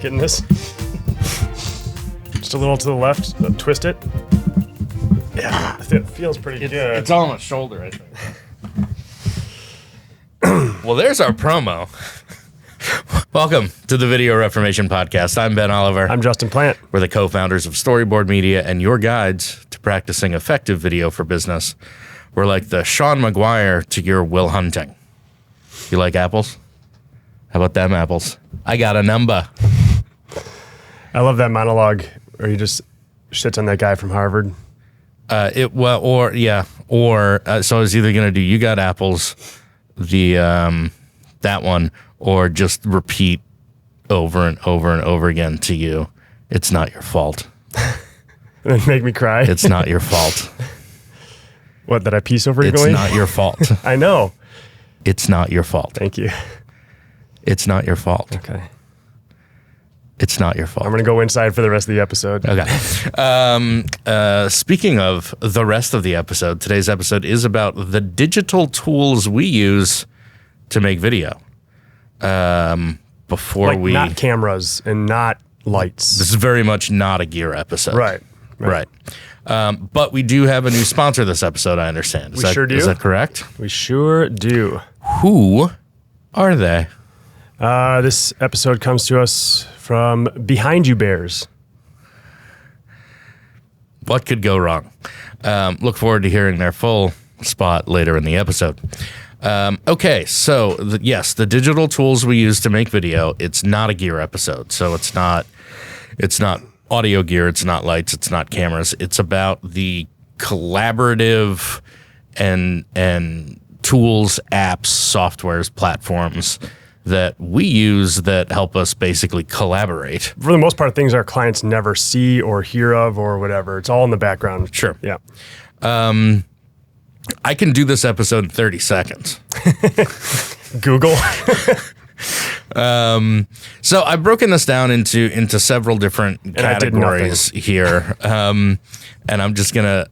Getting this? Just a little to the left. Twist it. Yeah, it feels pretty good. It's on my shoulder, I think. Well, there's our promo. Welcome to the Video Reformation Podcast. I'm Ben Oliver. I'm Justin Plant. We're the co-founders of Storyboard Media and your guides to practicing effective video for business. We're like the Sean McGuire to your Will Hunting. You like apples? How about them apples? I got a number. I love that monologue where he just shits on that guy from Harvard. So I was either gonna do you got apples, that one, or just repeat over and over and over again to you. It's not your fault. And then make me cry. It's not your fault. What, did I piece over It's going? not your fault. I know. It's not your fault. Thank you. It's not your fault. Okay. It's not your fault. I'm going to go inside for the rest of the episode. Okay. Speaking of the rest of the episode, today's episode is about the digital tools we use to make video. Not cameras and not lights. This is very much not a gear episode. Right. But we do have a new sponsor this episode, I understand. We sure do. Is that correct? We sure do. Who are they? This episode comes to us from Behind You Bears. What could go wrong? Look forward to hearing their full spot later in the episode. Okay, so yes, the digital tools we use to make video, it's not a gear episode. So it's not audio gear, it's not lights, it's not cameras. It's about the collaborative and tools, apps, softwares, platforms that we use that help us basically collaborate. For the most part, things our clients never see or hear of or whatever. It's all in the background. Sure. Yeah. I can do this episode in 30 seconds. Google. So I've broken this down into several different categories here. And I'm just gonna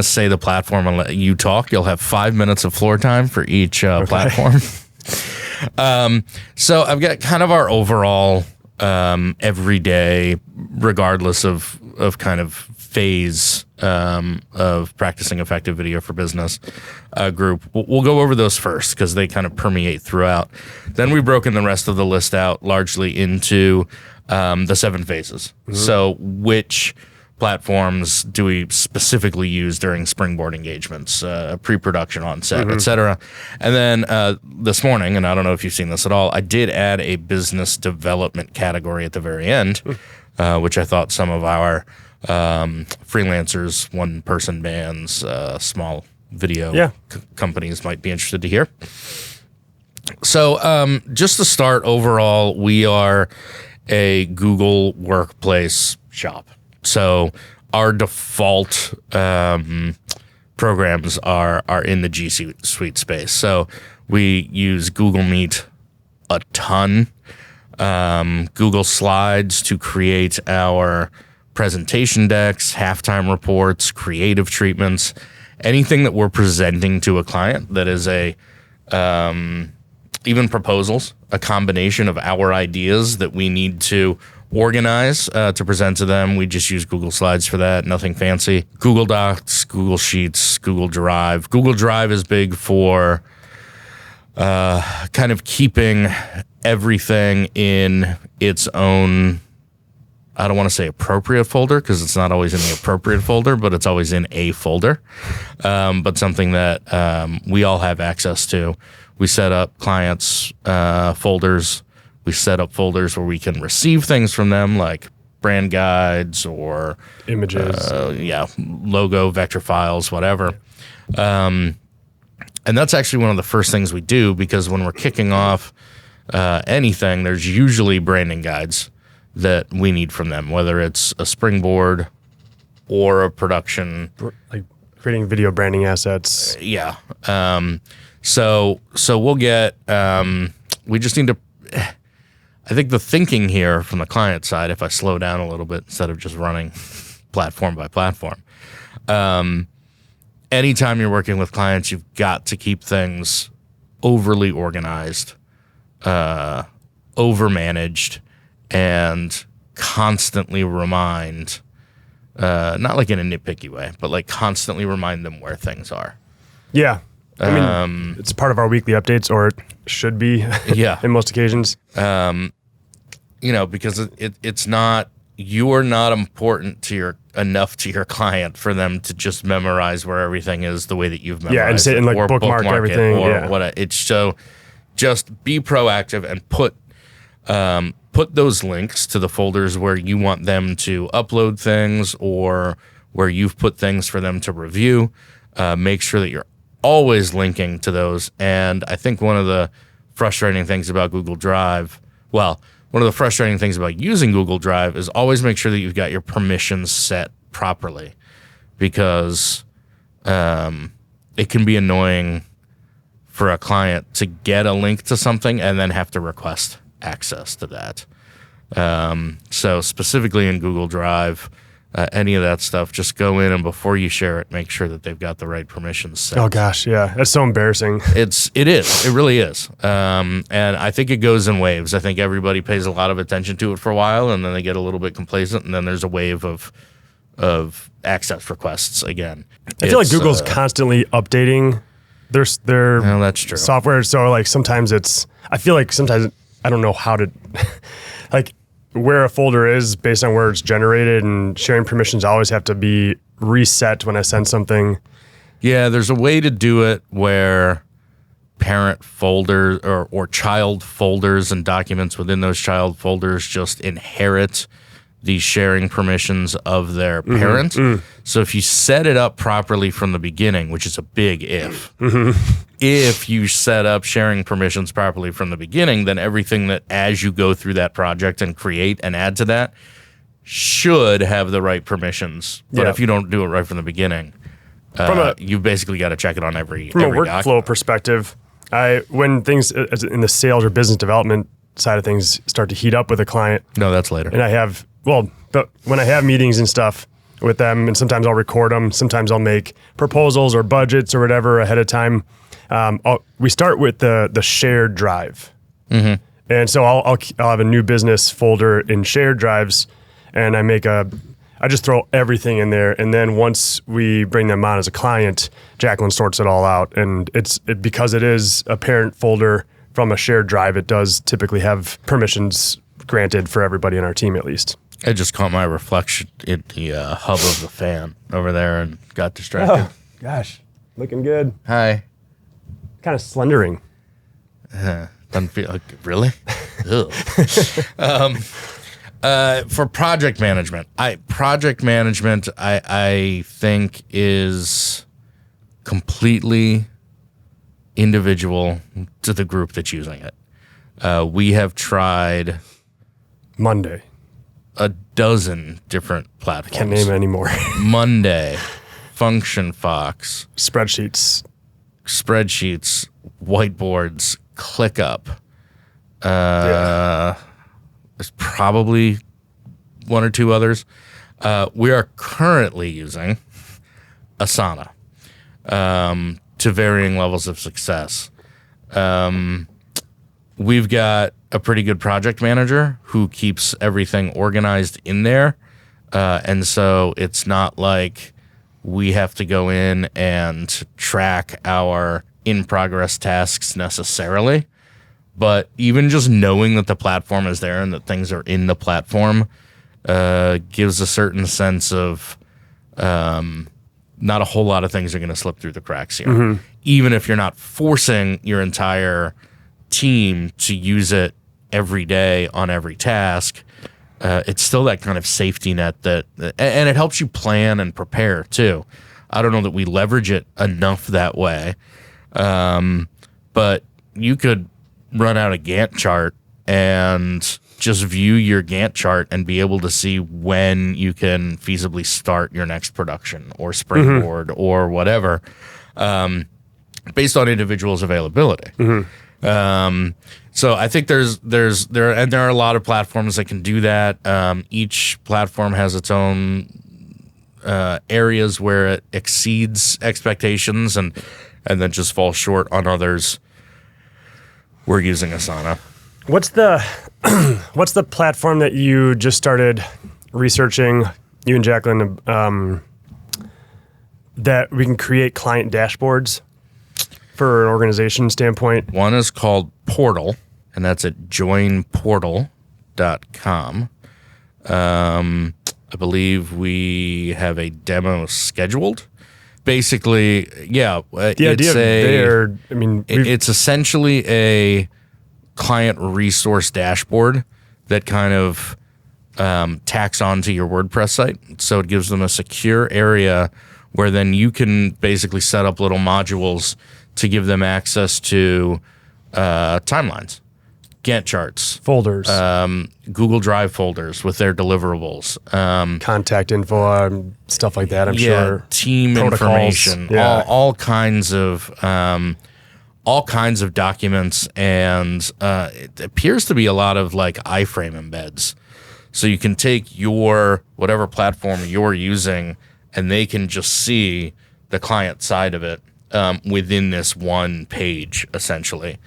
say the platform and let you talk. You'll have 5 minutes of floor time for each platform. So I've got kind of our overall everyday, regardless of kind of phase of practicing effective video for business group. We'll go over those first because they kind of permeate throughout. Then we've broken the rest of the list out largely into the 7 phases. Mm-hmm. So which platforms do we specifically use during springboard engagements, pre-production on set, mm-hmm. et cetera. And then this morning, and I don't know if you've seen this at all, I did add a business development category at the very end, which I thought some of our freelancers, one-person bands, small video companies might be interested to hear. So just to start, overall, we are a Google Workplace shop. So our default programs are in the G Suite space. So we use Google Meet a ton, Google Slides to create our presentation decks, halftime reports, creative treatments, anything that we're presenting to a client that is even proposals, a combination of our ideas that we need to organize to present to them. We just use Google Slides for that, nothing fancy. Google Docs, Google Sheets, Google Drive. Google Drive is big for kind of keeping everything in its own, I don't want to say appropriate folder because it's not always in the appropriate folder, but it's always in a folder. But something that we all have access to. We set up clients' folders. We set up folders where we can receive things from them like brand guides or images, logo, vector files, whatever. And that's actually one of the first things we do because when we're kicking off anything, there's usually branding guides that we need from them, whether it's a springboard or a production. Like creating video branding assets. Yeah. So we'll get, we just need to, I think the thinking here from the client side, if I slow down a little bit instead of just running platform by platform, anytime you're working with clients, you've got to keep things overly organized, overmanaged, and constantly remind, not like in a nitpicky way, but like constantly remind them where things are. Yeah. I mean, it's part of our weekly updates, or it should be in most occasions. Because it's not, you're not important enough to your client for them to just memorize where everything is the way that you've memorized. Yeah, and sit and like bookmark everything. It's so just be proactive and put those links to the folders where you want them to upload things or where you've put things for them to review. Make sure that you're always linking to those. And I think one of the frustrating things about Google Drive, one of the frustrating things about using Google Drive is always make sure that you've got your permissions set properly, because it can be annoying for a client to get a link to something and then have to request access to that. So specifically in Google Drive, any of that stuff, just go in and before you share it, make sure that they've got the right permissions set. Oh gosh, yeah, that's so embarrassing. It really is. And I think it goes in waves. I think everybody pays a lot of attention to it for a while, and then they get a little bit complacent, and then there's a wave of access requests again. I feel like Google's constantly updating their that's true. software. So like sometimes I feel like sometimes I don't know how to like where a folder is based on where it's generated, and sharing permissions always have to be reset when I send something. Yeah, there's a way to do it where parent folders or child folders and documents within those child folders just inherit the sharing permissions of their parent. So if you set it up properly from the beginning, which is a big if, if you set up sharing permissions properly from the beginning, then everything that as you go through that project and create and add to that should have the right permissions. But if you don't do it right from the beginning, you've basically got to check it on every workflow document. Perspective. When things in the sales or business development side of things start to heat up with a client. No, that's later. And but when I have meetings and stuff with them, and sometimes I'll record them, sometimes I'll make proposals or budgets or whatever ahead of time. We start with the shared drive. And so I'll have a new business folder in shared drives, and I just throw everything in there. And then once we bring them on as a client, Jacqueline sorts it all out. And because it is a parent folder from a shared drive, it does typically have permissions granted for everybody in our team at least. I just caught my reflection in the hub of the fan over there and got distracted. Oh, gosh. Looking good. Hi. Kind of slendering. Doesn't feel like, really? For project management, I think is completely individual to the group that's using it. We have tried Monday. a dozen different platforms. Can't name it anymore. Monday, Function Fox, Spreadsheets, whiteboards, ClickUp. There's probably one or two others. We are currently using Asana to varying levels of success. We've got a pretty good project manager who keeps everything organized in there. And so it's not like we have to go in and track our in-progress tasks necessarily. But even just knowing that the platform is there and that things are in the platform gives a certain sense of not a whole lot of things are going to slip through the cracks here. Even if you're not forcing your entire team to use it every day on every task, it's still that kind of safety net and it helps you plan and prepare too. I don't know that we leverage it enough that way, but you could run out a Gantt chart and just view your Gantt chart and be able to see when you can feasibly start your next production or springboard or whatever, based on individuals' availability. So I think there are a lot of platforms that can do that. Each platform has its own areas where it exceeds expectations and then just falls short on others. We're using Asana. What's the what's the platform that you just started researching, you and Jacqueline, that we can create client dashboards for an organization standpoint? One is called Portal, and that's at joinportal.com. I believe we have a demo scheduled. Basically, it's essentially a client resource dashboard that kind of tacks onto your WordPress site. So it gives them a secure area where then you can basically set up little modules to give them access to timelines, Gantt charts, folders, Google Drive folders with their deliverables, contact info, stuff like that. I'm sure team protocols, information, all kinds of documents, and it appears to be a lot of like iframe embeds. So you can take your whatever platform you're using, and they can just see the client side of it within this one page, essentially.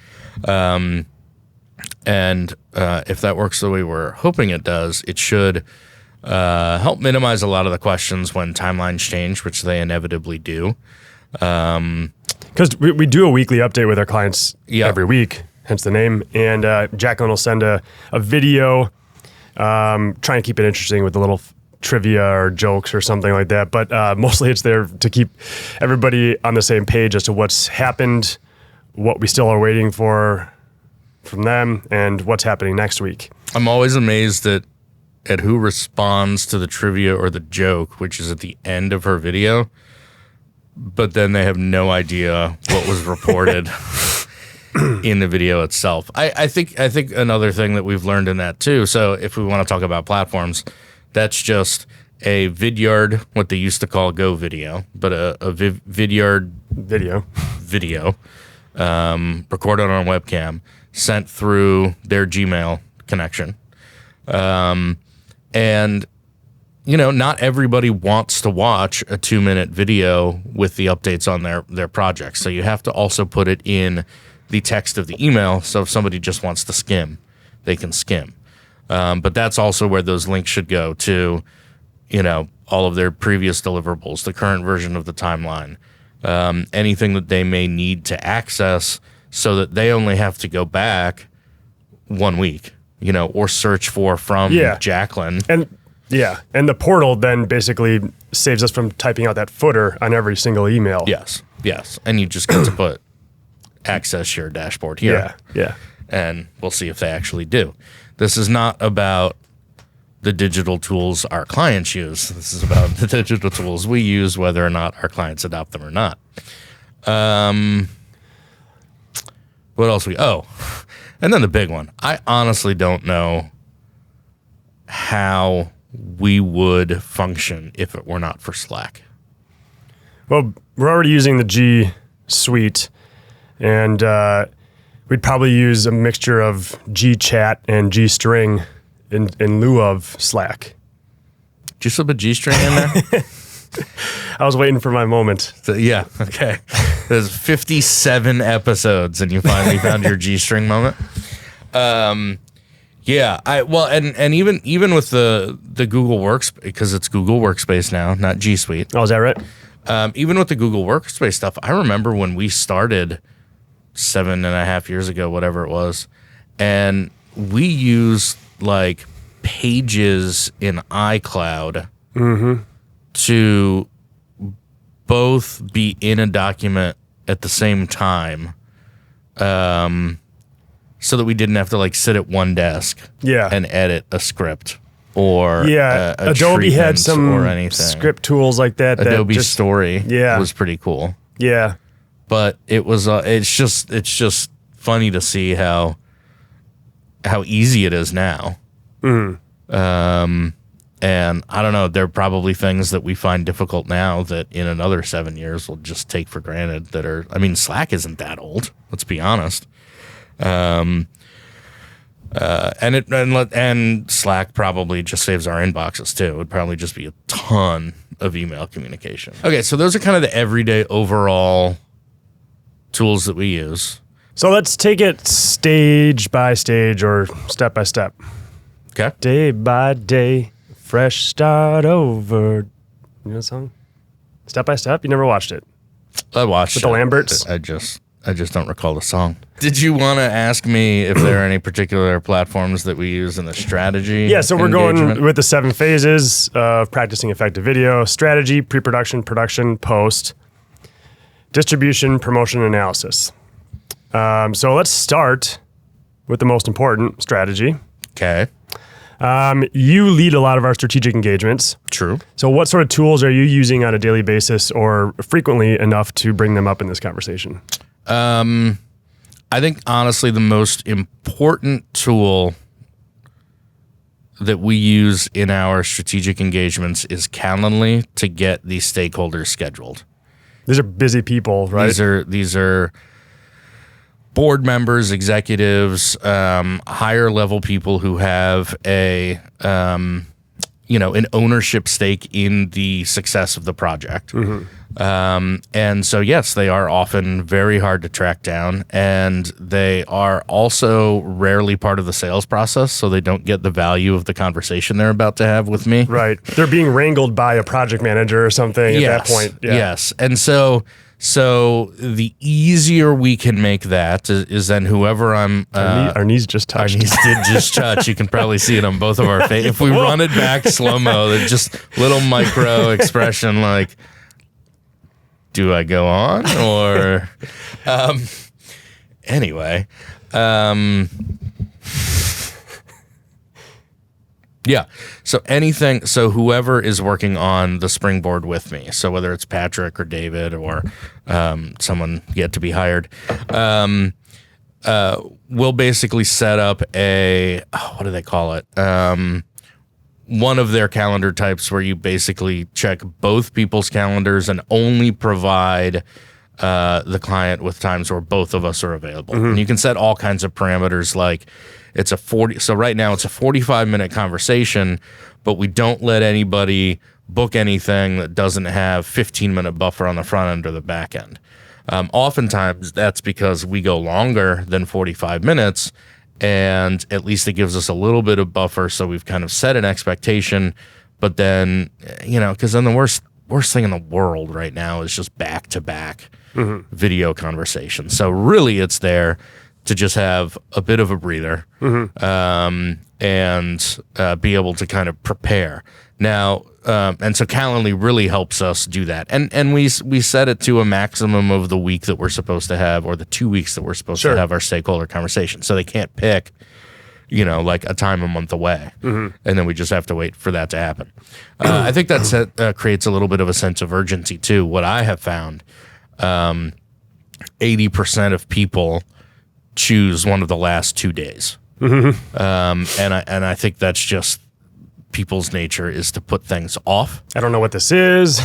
And if that works the way we're hoping it does, it should help minimize a lot of the questions when timelines change, which they inevitably do. Because we do a weekly update with our clients every week, hence the name. And Jacqueline will send a video, trying to keep it interesting with a little trivia or jokes or something like that. But mostly it's there to keep everybody on the same page as to what's happened, what we still are waiting for from them, and what's happening next week. I'm always amazed at who responds to the trivia or the joke, which is at the end of her video, but then they have no idea what was reported in the video itself. I think another thing that we've learned in that too, so if we want to talk about platforms, that's just a Vidyard, what they used to call Go Video, but a Vidyard video recorded on a webcam, sent through their Gmail connection. And, not everybody wants to watch a 2-minute video with the updates on their projects. So you have to also put it in the text of the email. So if somebody just wants to skim, they can skim. But that's also where those links should go to, all of their previous deliverables, the current version of the timeline, anything that they may need to access, so that they only have to go back 1 week, or search from Jacqueline. And the portal then basically saves us from typing out that footer on every single email. Yes. And you just get to put access your dashboard here. Yeah. And we'll see if they actually do. This is not about the digital tools our clients use. This is about the digital tools we use, whether or not our clients adopt them or not. What else and then the big one. I honestly don't know how we would function if it were not for Slack. Well, we're already using the G Suite, and we'd probably use a mixture of G Chat and G String in lieu of Slack. Did you slip a G String in there? I was waiting for my moment. Okay. There's 57 episodes, and you finally found your G String moment. And even with the Google Workspace, because it's Google Workspace now, not G Suite. Oh, is that right? Even with the Google Workspace stuff, I remember when we started 7.5 years ago, whatever it was, and we used like Pages in iCloud to both be in a document at the same time, so that we didn't have to like sit at one desk and edit a script or a Adobe had some or anything. Script tools like that. Adobe Story was pretty cool. Yeah, but it was it's just funny to see how easy it is now. And I don't know, there are probably things that we find difficult now that in another 7 years we'll just take for granted Slack isn't that old, let's be honest. And Slack probably just saves our inboxes too. It would probably just be a ton of email communication. Okay, so those are kind of the everyday overall tools that we use. So let's take it stage by stage or step by step. Okay. Day by day, fresh start over. You know the song? Step by step? You never watched it? I watched With the Lamberts? I just don't recall the song. Did you want to ask me if there are any particular platforms that we use in the strategy? Yeah, so we're engagement? going with the 7 phases of practicing effective video: strategy, pre-production, production, post, distribution, promotion, analysis. So let's start with the most important, strategy. Okay. You lead a lot of our strategic engagements. True. So what sort of tools are you using on a daily basis or frequently enough to bring them up in this conversation? I think honestly the most important tool that we use in our strategic engagements is Calendly to get these stakeholders scheduled. These are busy people, right? These are board members, executives, higher level people who have an ownership stake in the success of the project. And so, yes, they are often very hard to track down, and they are also rarely part of the sales process, so they don't get the value of the conversation they're about to have with me. Right. They're being wrangled by a project manager or something at that point. Yeah. Yes. And so the easier we can make that is then whoever I'm... Our knees just touched. Our knees did just touch. You can probably see it on both of our faces. If we run it back slow-mo, there's just little micro expression like, do I go on? Or... anyway... Yeah. So whoever is working on the springboard with me, so whether it's Patrick or David or someone yet to be hired, we'll basically set up what do they call it? One of their calendar types where you basically check both people's calendars and only provide the client with times where both of us are available. And you can set all kinds of parameters like so right now it's a 45-minute conversation, but we don't let anybody book anything that doesn't have 15-minute buffer on the front end or the back end. Oftentimes that's because we go longer than 45 minutes, and at least it gives us a little bit of buffer, so we've kind of set an expectation. But then, because then the worst thing in the world right now is just back-to-back video conversations. So really it's there to just have a bit of a breather and be able to kind of prepare. Now, and so Calendly really helps us do that. And we set it to a maximum of the week that we're supposed to have, or the 2 weeks that we're supposed to have our stakeholder conversation. So they can't pick, like a time a month away. And then we just have to wait for that to happen. I think that creates a little bit of a sense of urgency too. What I have found, 80% of people choose one of the last 2 days. And I think that's just people's nature is to put things off. I don't know what this is.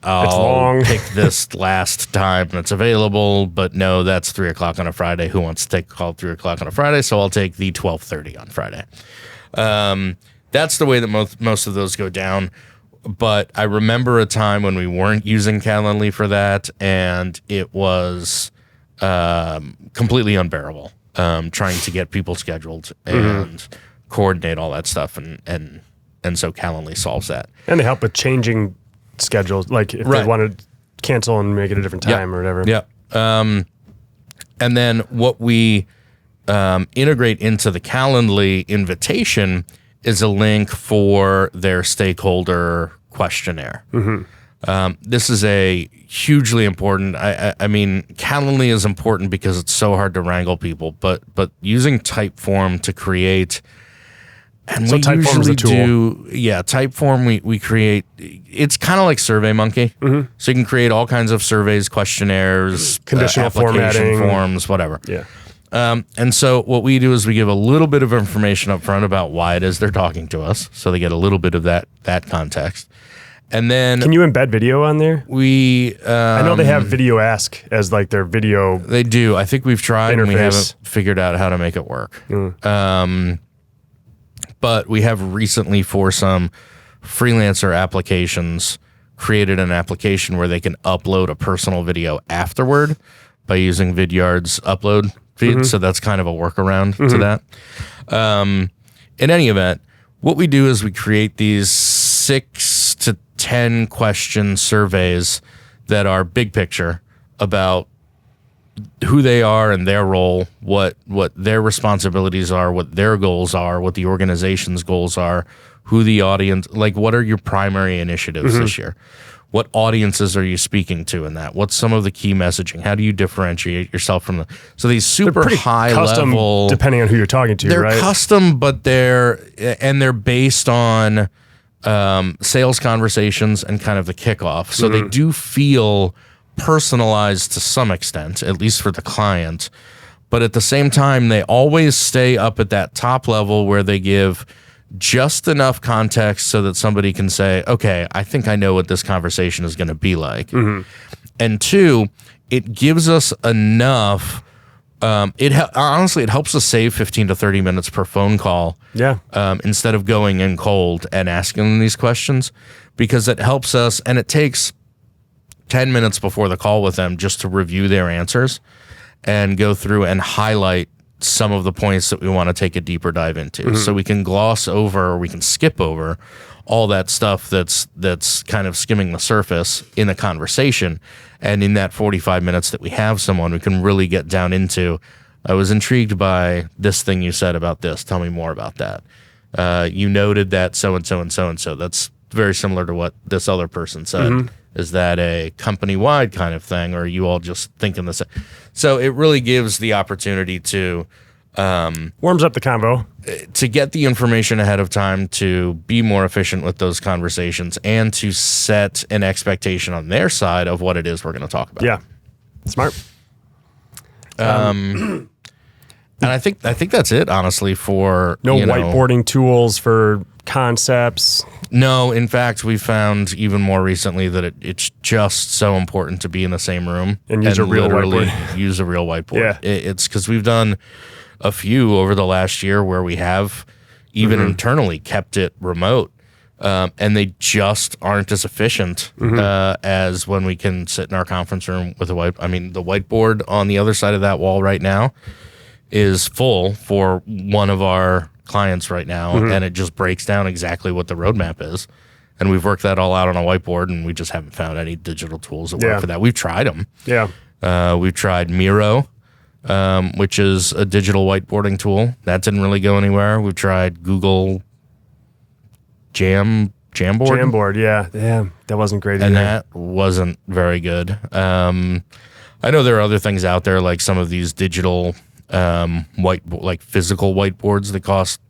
I'll pick this last time that's available, but no, that's 3:00 on a Friday. Who wants to take a call at 3:00 on a Friday? So I'll take the 12:30 on Friday. That's the way that most of those go down. But I remember a time when we weren't using Calendly for that, and it was completely unbearable trying to get people scheduled and coordinate all that stuff, and so Calendly solves that. And they help with changing schedules, like if they want to cancel and make it a different time or whatever. Yeah. And then what we integrate into the Calendly invitation is a link for their stakeholder questionnaire. This is a hugely important. I mean, Calendly is important because it's so hard to wrangle people, but using Typeform to create, and so we usually do, Typeform we create. It's kind of like SurveyMonkey, so you can create all kinds of surveys, questionnaires, conditional formatting, forms, whatever. Yeah. And so what we do is we give a little bit of information up front about why it is they're talking to us, so they get a little bit of that context. And then, can you embed video on there? I know they have Video Ask as like their video. They do. I think we've tried interface. And we haven't figured out how to make it work. But we have recently, for some freelancer applications, created an application where they can upload a personal video afterward. by using Vidyard's upload feed. So that's kind of a workaround to that. In any event, what we do is we create these 6 to 10 question surveys that are big picture about who they are and their role, what their responsibilities are, what their goals are, what the organization's goals are, who the audience, like what are your primary initiatives this year? What audiences are you speaking to in that? What's some of the key messaging? How do you differentiate yourself from the, so these super high custom, level, depending on who you're talking to, they're right? custom, but they're based on sales conversations and kind of the kickoff. So they do feel personalized to some extent, at least for the client. But at the same time, they always stay up at that top level where they give just enough context so that somebody can say, okay, I think I know what this conversation is going to be like. And 2, it gives us enough. Honestly, it helps us save 15 to 30 minutes per phone call. Yeah. Instead of going in cold and asking them these questions, because it helps us, and it takes 10 minutes before the call with them just to review their answers and go through and highlight some of the points that we want to take a deeper dive into. So we can gloss over, or we can skip over all that stuff that's kind of skimming the surface in the conversation. And in that 45 minutes that we have someone, we can really get down into, I was intrigued by this thing you said about this. Tell me more about that. You noted that so-and-so and so-and-so. That's very similar to what this other person said. Is that a company-wide kind of thing, or are you all just thinking the same? So it really gives the opportunity to warms up the convo, to get the information ahead of time, to be more efficient with those conversations, and to set an expectation on their side of what it is we're going to talk about. Yeah, smart. And I think that's it, honestly. For no whiteboarding tools for concepts. No, in fact, we found even more recently that it's just so important to be in the same room and use a real whiteboard. Use a real whiteboard. Yeah. It's because we've done a few over the last year where we have even internally kept it remote, and they just aren't as efficient as when we can sit in our conference room with a white. I mean, the whiteboard on the other side of that wall right now is full for one of our clients right now, and it just breaks down exactly what the roadmap is. And we've worked that all out on a whiteboard, and we just haven't found any digital tools that work for that. We've tried them. Yeah. We've tried Miro, which is a digital whiteboarding tool. That didn't really go anywhere. We've tried Google Jamboard. Jamboard, yeah. That wasn't great either. And that wasn't very good. I know there are other things out there, like some of these digital like physical whiteboards that cost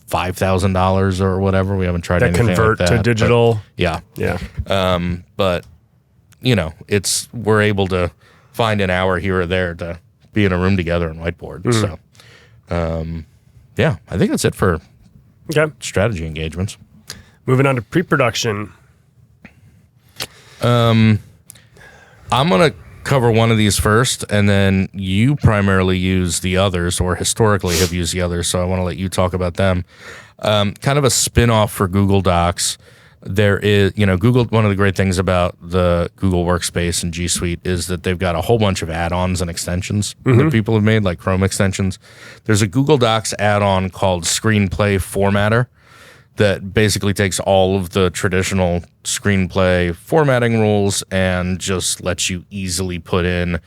$5,000 or whatever. We haven't tried that anything convert like that, to digital. Yeah. But we're able to find an hour here or there to be in a room together and whiteboard. So, I think that's it for strategy engagements. Moving on to pre-production. I'm gonna cover one of these first, and then you primarily use the others, or historically have used the others, so I want to let you talk about them. Kind of a spin-off for Google Docs. There is, Google, one of the great things about the Google Workspace and G Suite is that they've got a whole bunch of add-ons and extensions that people have made, like Chrome extensions. There's a Google Docs add-on called Screenplay Formatter that basically takes all of the traditional screenplay formatting rules and just lets you easily put in,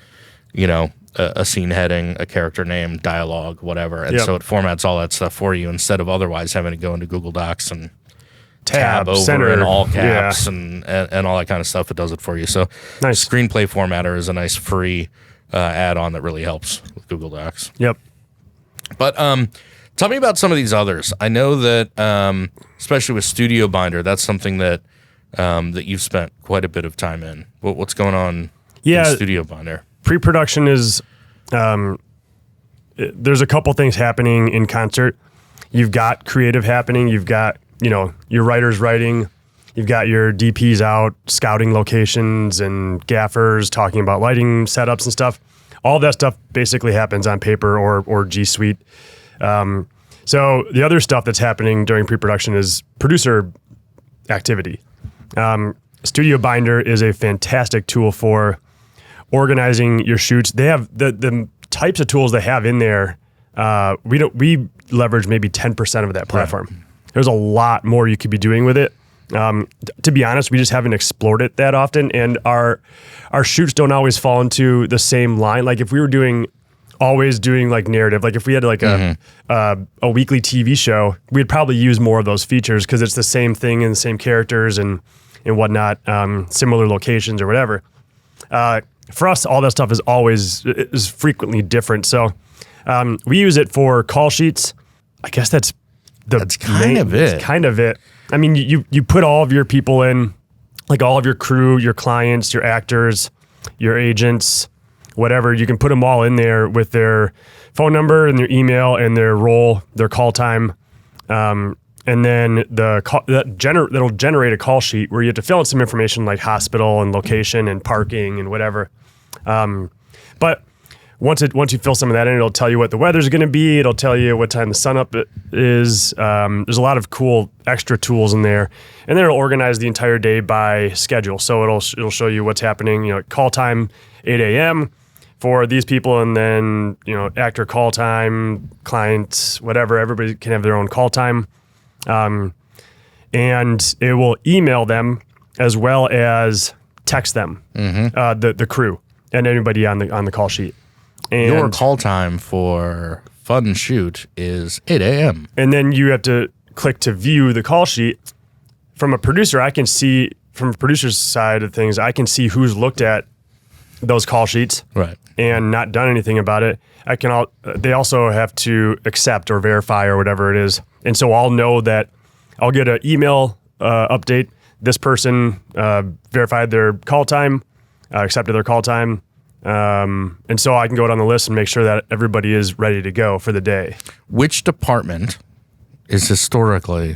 a scene heading, a character name, dialogue, whatever. And so it formats all that stuff for you instead of otherwise having to go into Google Docs and tab over center in all caps and all that kind of stuff. It does it for you. So nice. Screenplay Formatter is a nice free add-on that really helps with Google Docs. Yep. But tell me about some of these others. I know that, especially with Studiobinder, that's something that that you've spent quite a bit of time in. What's going on in Studiobinder? Pre-production is, there's a couple things happening in concert. You've got creative happening. You've got, your writers writing. You've got your DPs out scouting locations and gaffers talking about lighting setups and stuff. All that stuff basically happens on paper or G Suite. So the other stuff that's happening during pre-production is producer activity. Studiobinder is a fantastic tool for organizing your shoots. They have the types of tools they have in there. We leverage maybe 10% of that platform. Right. There's a lot more you could be doing with it. To be honest, we just haven't explored it that often, and our shoots don't always fall into the same line. Like if we were always doing like narrative, like if we had like a weekly TV show, we'd probably use more of those features because it's the same thing and the same characters and whatnot, similar locations or whatever. For us, all that stuff is frequently different. So we use it for call sheets. I guess that's kind of it. It's kind of it. I mean, you put all of your people in, like all of your crew, your clients, your actors, your agents, whatever. You can put them all in there with their phone number and their email and their role, their call time. And then that'll generate a call sheet where you have to fill in some information like hospital and location and parking and whatever. But once you fill some of that in, it'll tell you what the weather's going to be. It'll tell you what time the sun up is. There's a lot of cool extra tools in there, and then it'll organize the entire day by schedule. So it'll show you what's happening. Call time 8 a.m. for these people, and then actor call time, clients, whatever. Everybody can have their own call time, and it will email them as well as text them, the crew and anybody on the call sheet. And your call time for fun shoot is 8 a.m. And then you have to click to view the call sheet. From a producer, from a producer's side of things, I can see who's looked at those call sheets and not done anything about it. They also have to accept or verify or whatever it is. And so I'll know that I'll get an email update. This person verified their call time, accepted their call time. And so I can go down the list and make sure that everybody is ready to go for the day. Which department is historically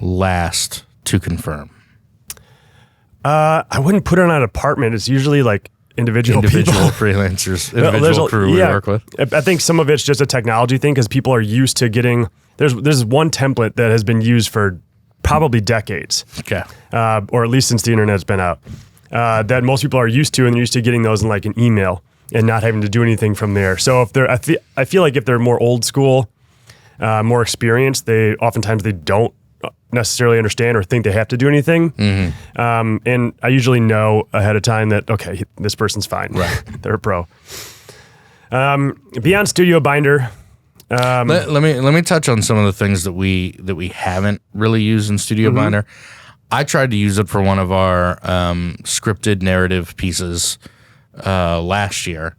last to confirm? I wouldn't put it on a department. It's usually like individual freelancers, individual crew we work with. I think some of it's just a technology thing because people are used to getting. There's one template that has been used for probably decades. Okay. Or at least since the internet's been out. That most people are used to, and they're used to getting those in like an email and not having to do anything from there. So I feel like if they're more old school, more experienced, oftentimes they don't necessarily understand or think they have to do anything. And I usually know ahead of time that, okay, this person's fine. Right. They're a pro. Beyond Studiobinder. Let me touch on some of the things that we haven't really used in Studiobinder. I tried to use it for one of our scripted narrative pieces last year,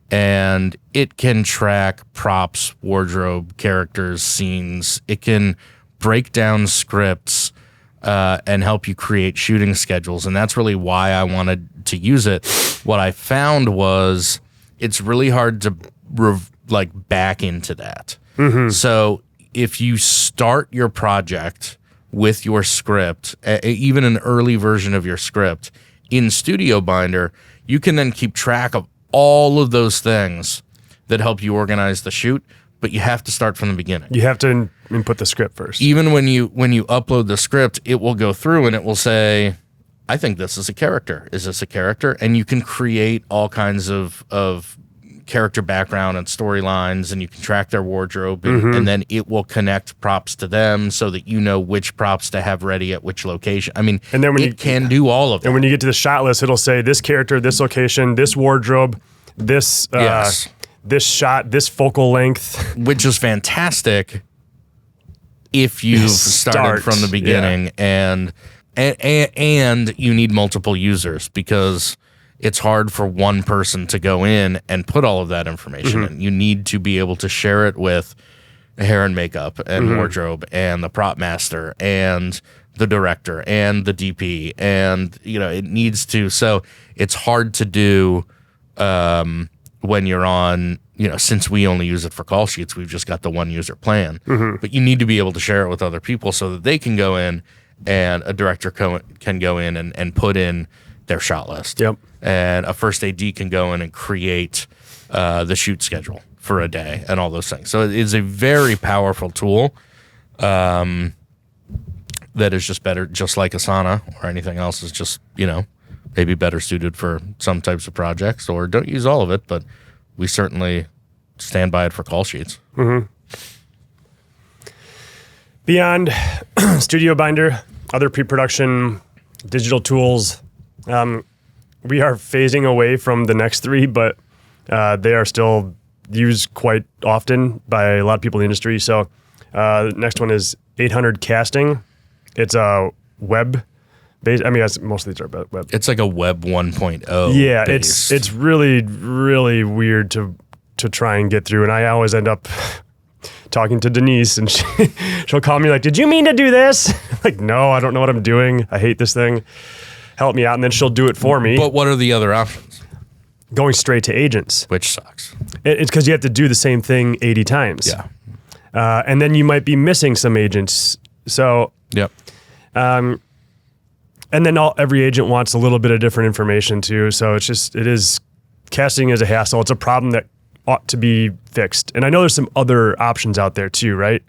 and it can track props, wardrobe, characters, scenes. It can break down scripts and help you create shooting schedules, and that's really why I wanted to use it. What I found was it's really hard to back into that. So if you start your project with your script, even an early version of your script in Studiobinder, you can then keep track of all of those things that help you organize the shoot, but you have to start from the beginning. You have to input the script first. Even when you upload the script, it will go through and it will say, I think this is a character. Is this a character? And you can create all kinds of character background and storylines, and you can track their wardrobe, and then it will connect props to them so that you know which props to have ready at which location. I mean, and then it can do all of that. And when you get to the shot list, it'll say this character, this location, this wardrobe, this this shot, this focal length. Which is fantastic if you've started from the beginning, and you need multiple users, because it's hard for one person to go in and put all of that information in. You need to be able to share it with hair and makeup and wardrobe and the prop master and the director and the DP, and it needs to. So it's hard to do when you're on. Since we only use it for call sheets, we've just got the one user plan. But you need to be able to share it with other people so that they can go in, and a director can go in and put in their shot list. Yep. And a first AD can go in and create the shoot schedule for a day and all those things. So it is a very powerful tool that is just better, just like Asana or anything else, is just, maybe better suited for some types of projects, or don't use all of it, but we certainly stand by it for call sheets. Mm-hmm. Beyond Studiobinder, other pre-production digital tools, we are phasing away from the next three, but they are still used quite often by a lot of people in the industry. So the next one is 800 Casting. It's a web based. I mean, most of these are web. It's like a web 1.0. Yeah, based. it's really, really weird to try and get through. And I always end up talking to Denise, and she'll call me like, "Did you mean to do this?" Like, no, I don't know what I'm doing. I hate this thing. Help me out. And then she'll do it for me. But what are the other options? Going straight to agents. Which sucks. It's because you have to do the same thing 80 times. Yeah. And then you might be missing some agents. So, yep. And then every agent wants a little bit of different information too. So casting is a hassle. It's a problem that ought to be fixed. And I know there's some other options out there too, right?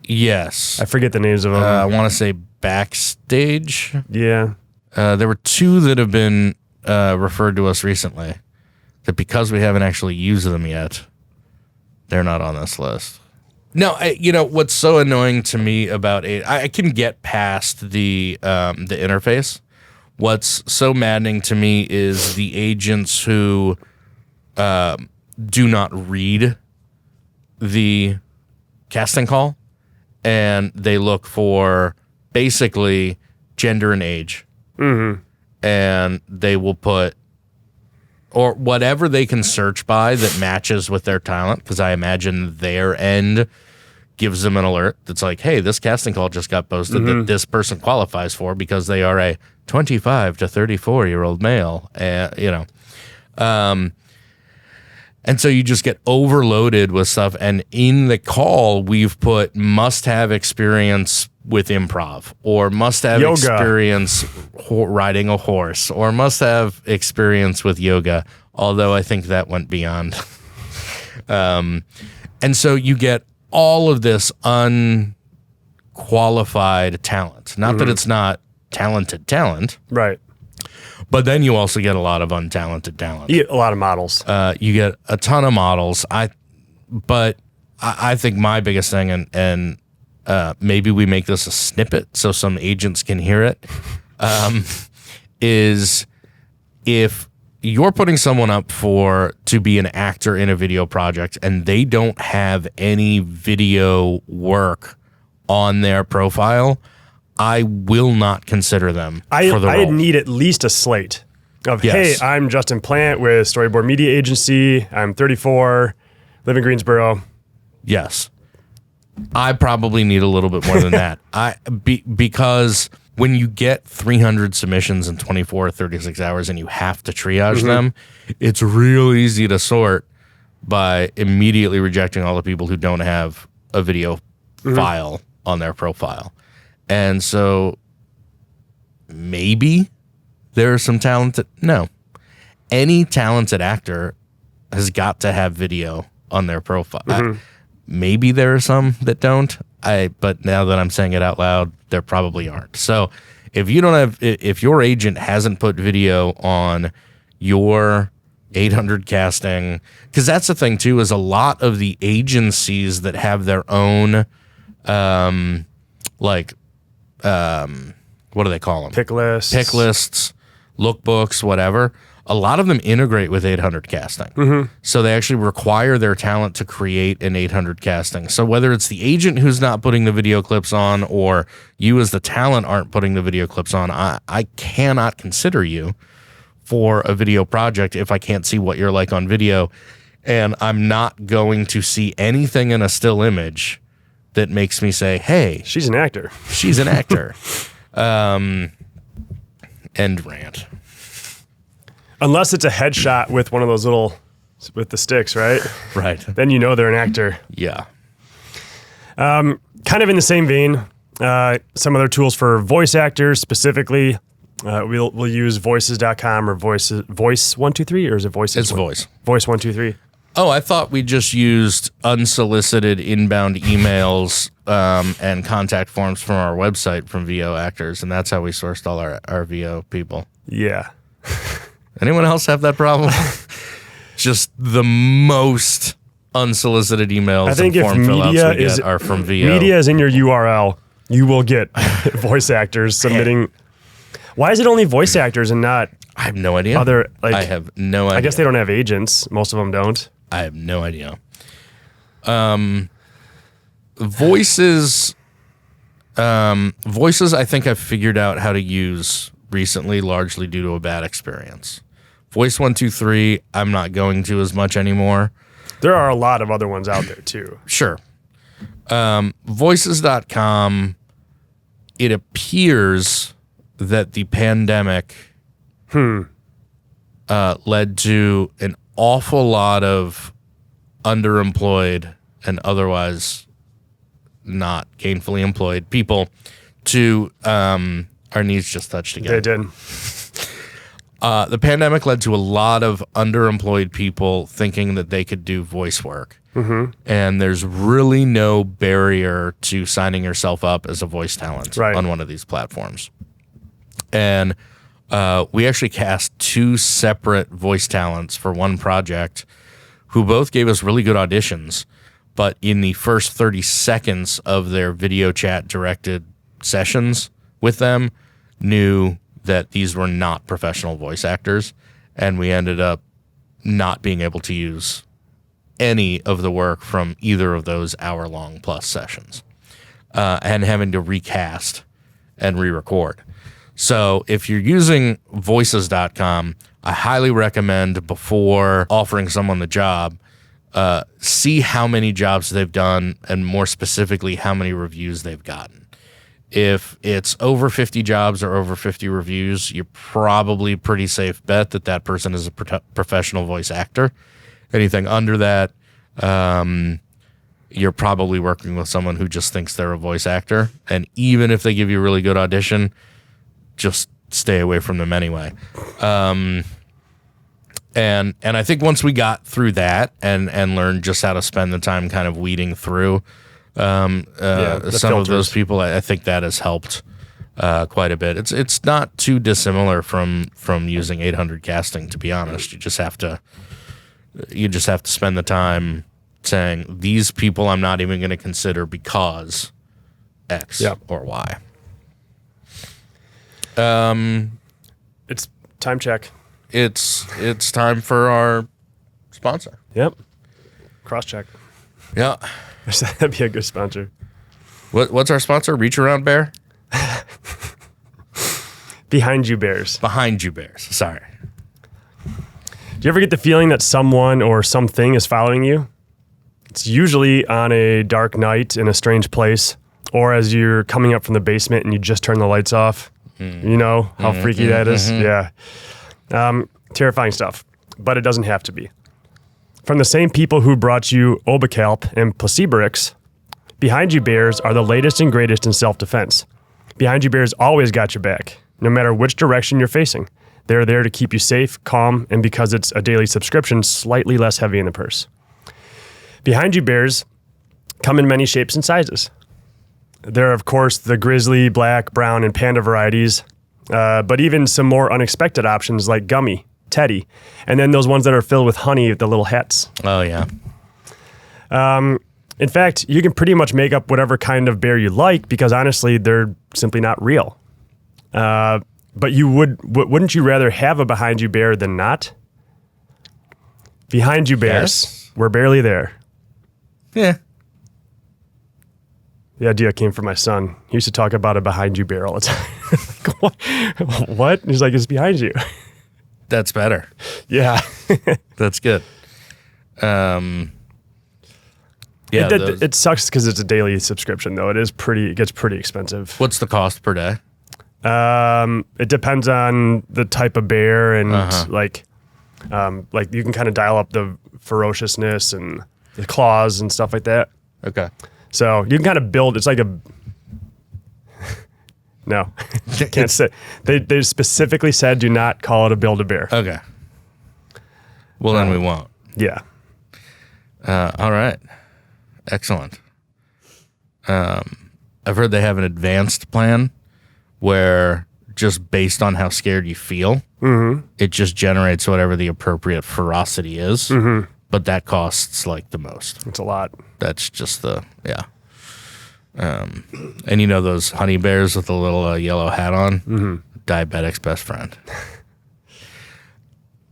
Yes. I forget the names of them. I want to say Backstage. Yeah. There were two that have been referred to us recently that because we haven't actually used them yet, they're not on this list. No, what's so annoying to me about it, I can get past the interface. What's so maddening to me is the agents who do not read the casting call, and they look for basically gender and age. Mm-hmm. And they will put, or whatever they can search by that matches with their talent, because I imagine their end gives them an alert that's like, hey, this casting call just got posted that this person qualifies for because they are a 25 to 34-year-old male. And so you just get overloaded with stuff. And in the call, we've put must have experience with improv, or must have yoga. Experience riding a horse, or must have experience with yoga. Although I think that went beyond. And so you get all of this unqualified talent. Not that it's not talented talent. Right. But then you also get a lot of untalented talent. You get a lot of models. You get a ton of models. But I think my biggest thing, and maybe we make this a snippet so some agents can hear it, is if you're putting someone up to be an actor in a video project and they don't have any video work on their profile, I will not consider them for the role. I need at least a slate of, hey, I'm Justin Plant with Storyboard Media Agency. I'm 34, live in Greensboro. Yes. I probably need a little bit more than that. Because when you get 300 submissions in 24 or 36 hours and you have to triage them, it's real easy to sort by immediately rejecting all the people who don't have a video file on their profile. And so maybe there are some talented... No. Any talented actor has got to have video on their profile. Maybe there are some that don't. But now that I'm saying it out loud, there probably aren't. So if your agent hasn't put video on your 800 Casting, because that's the thing too, is a lot of the agencies that have their own, what do they call them? Pick lists, lookbooks, whatever. A lot of them integrate with 800 Casting. So they actually require their talent to create an 800 Casting. So whether it's the agent who's not putting the video clips on, or you as the talent aren't putting the video clips on, I cannot consider you for a video project if I can't see what you're like on video. And I'm not going to see anything in a still image that makes me say, hey, she's an actor. She's an actor. End rant. Unless it's a headshot with one of those with the sticks, right? Right. Then you know they're an actor. Yeah. Kind of in the same vein, some other tools for voice actors specifically. We'll use voices.com or voice123, or is it voices? It's voice. Voice123. Oh, I thought we just used unsolicited inbound emails and contact forms from our website from VO actors, and that's how we sourced all our VO people. Yeah. Anyone else have that problem? Just the most unsolicited emails I think and if form media fill-outs we is get are from VO. media is in your URL, you will get voice actors submitting. Why is it only voice actors and not I have no idea. other? Like, I have no idea. I guess they don't have agents. Most of them don't. I have no idea. Voices, I think I've figured out how to use recently, largely due to a bad experience. Voice 123, I'm not going to as much anymore. There are a lot of other ones out there too. Sure. Voices.com, it appears that the pandemic led to an awful lot of underemployed and otherwise not gainfully employed people to our knees just touched again. They did. The pandemic led to a lot of underemployed people thinking that they could do voice work. Mm-hmm. And there's really no barrier to signing yourself up as a voice talent on one of these platforms. And we actually cast 2 separate voice talents for one project who both gave us really good auditions. But in the first 30 seconds of their video chat directed sessions with them, knew that these were not professional voice actors. And we ended up not being able to use any of the work from either of those hour-long plus sessions and having to recast and re-record. So if you're using voices.com, I highly recommend before offering someone the job, see how many jobs they've done and more specifically how many reviews they've gotten. If it's over 50 jobs or over 50 reviews, you're probably pretty safe bet that that person is a professional voice actor. Anything under that, you're probably working with someone who just thinks they're a voice actor. And even if they give you a really good audition, just stay away from them anyway. And I think once we got through that and learned just how to spend the time kind of weeding through some filters of those people, I think that has helped quite a bit. It's not too dissimilar from using 800 casting, to be honest. You just have to spend the time saying, these people I'm not even going to consider because X or Y. It's time check. It's time for our sponsor. Yep. Cross check. Yeah. That'd be a good sponsor. What's our sponsor? Reach Around Bear? Behind You Bears. Behind You Bears. Sorry. Do you ever get the feeling that someone or something is following you? It's usually on a dark night in a strange place, or as you're coming up from the basement and you just turn the lights off. You know how freaky that is? Yeah. Terrifying stuff, but it doesn't have to be. From the same people who brought you Obicalp and Placiberix, Behind You Bears are the latest and greatest in self-defense. Behind You Bears always got your back, no matter which direction you're facing. They're there to keep you safe, calm, and because it's a daily subscription, slightly less heavy in the purse. Behind You Bears come in many shapes and sizes. There are, of course, the grizzly, black, brown, and panda varieties, but even some more unexpected options like gummy, teddy, and then those ones that are filled with honey with the little hats. Oh, yeah. In fact, you can pretty much make up whatever kind of bear you like because, honestly, they're simply not real. But wouldn't you rather have a Behind You Bear than not? Behind You Bears, Yes. We're barely there. Yeah. The idea came from my son. He used to talk about a Behind You Bear all the time. Like, what? He's like, it's behind you. That's better. Yeah. That's good. It sucks because it's a daily subscription, though. It gets pretty expensive. What's the cost per day? It depends on the type of bear and like you can kind of dial up the ferociousness and the claws and stuff like that. Okay. So you can kind of build. It's like a no, can't say. They specifically said do not call it a Build-A-Bear. Okay. Well, then we won't. Yeah. All right. Excellent. I've heard they have an advanced plan where just based on how scared you feel, It just generates whatever the appropriate ferocity is. But that costs like the most. It's a lot. That's just and you know those honey bears with the little yellow hat on? Diabetic's best friend.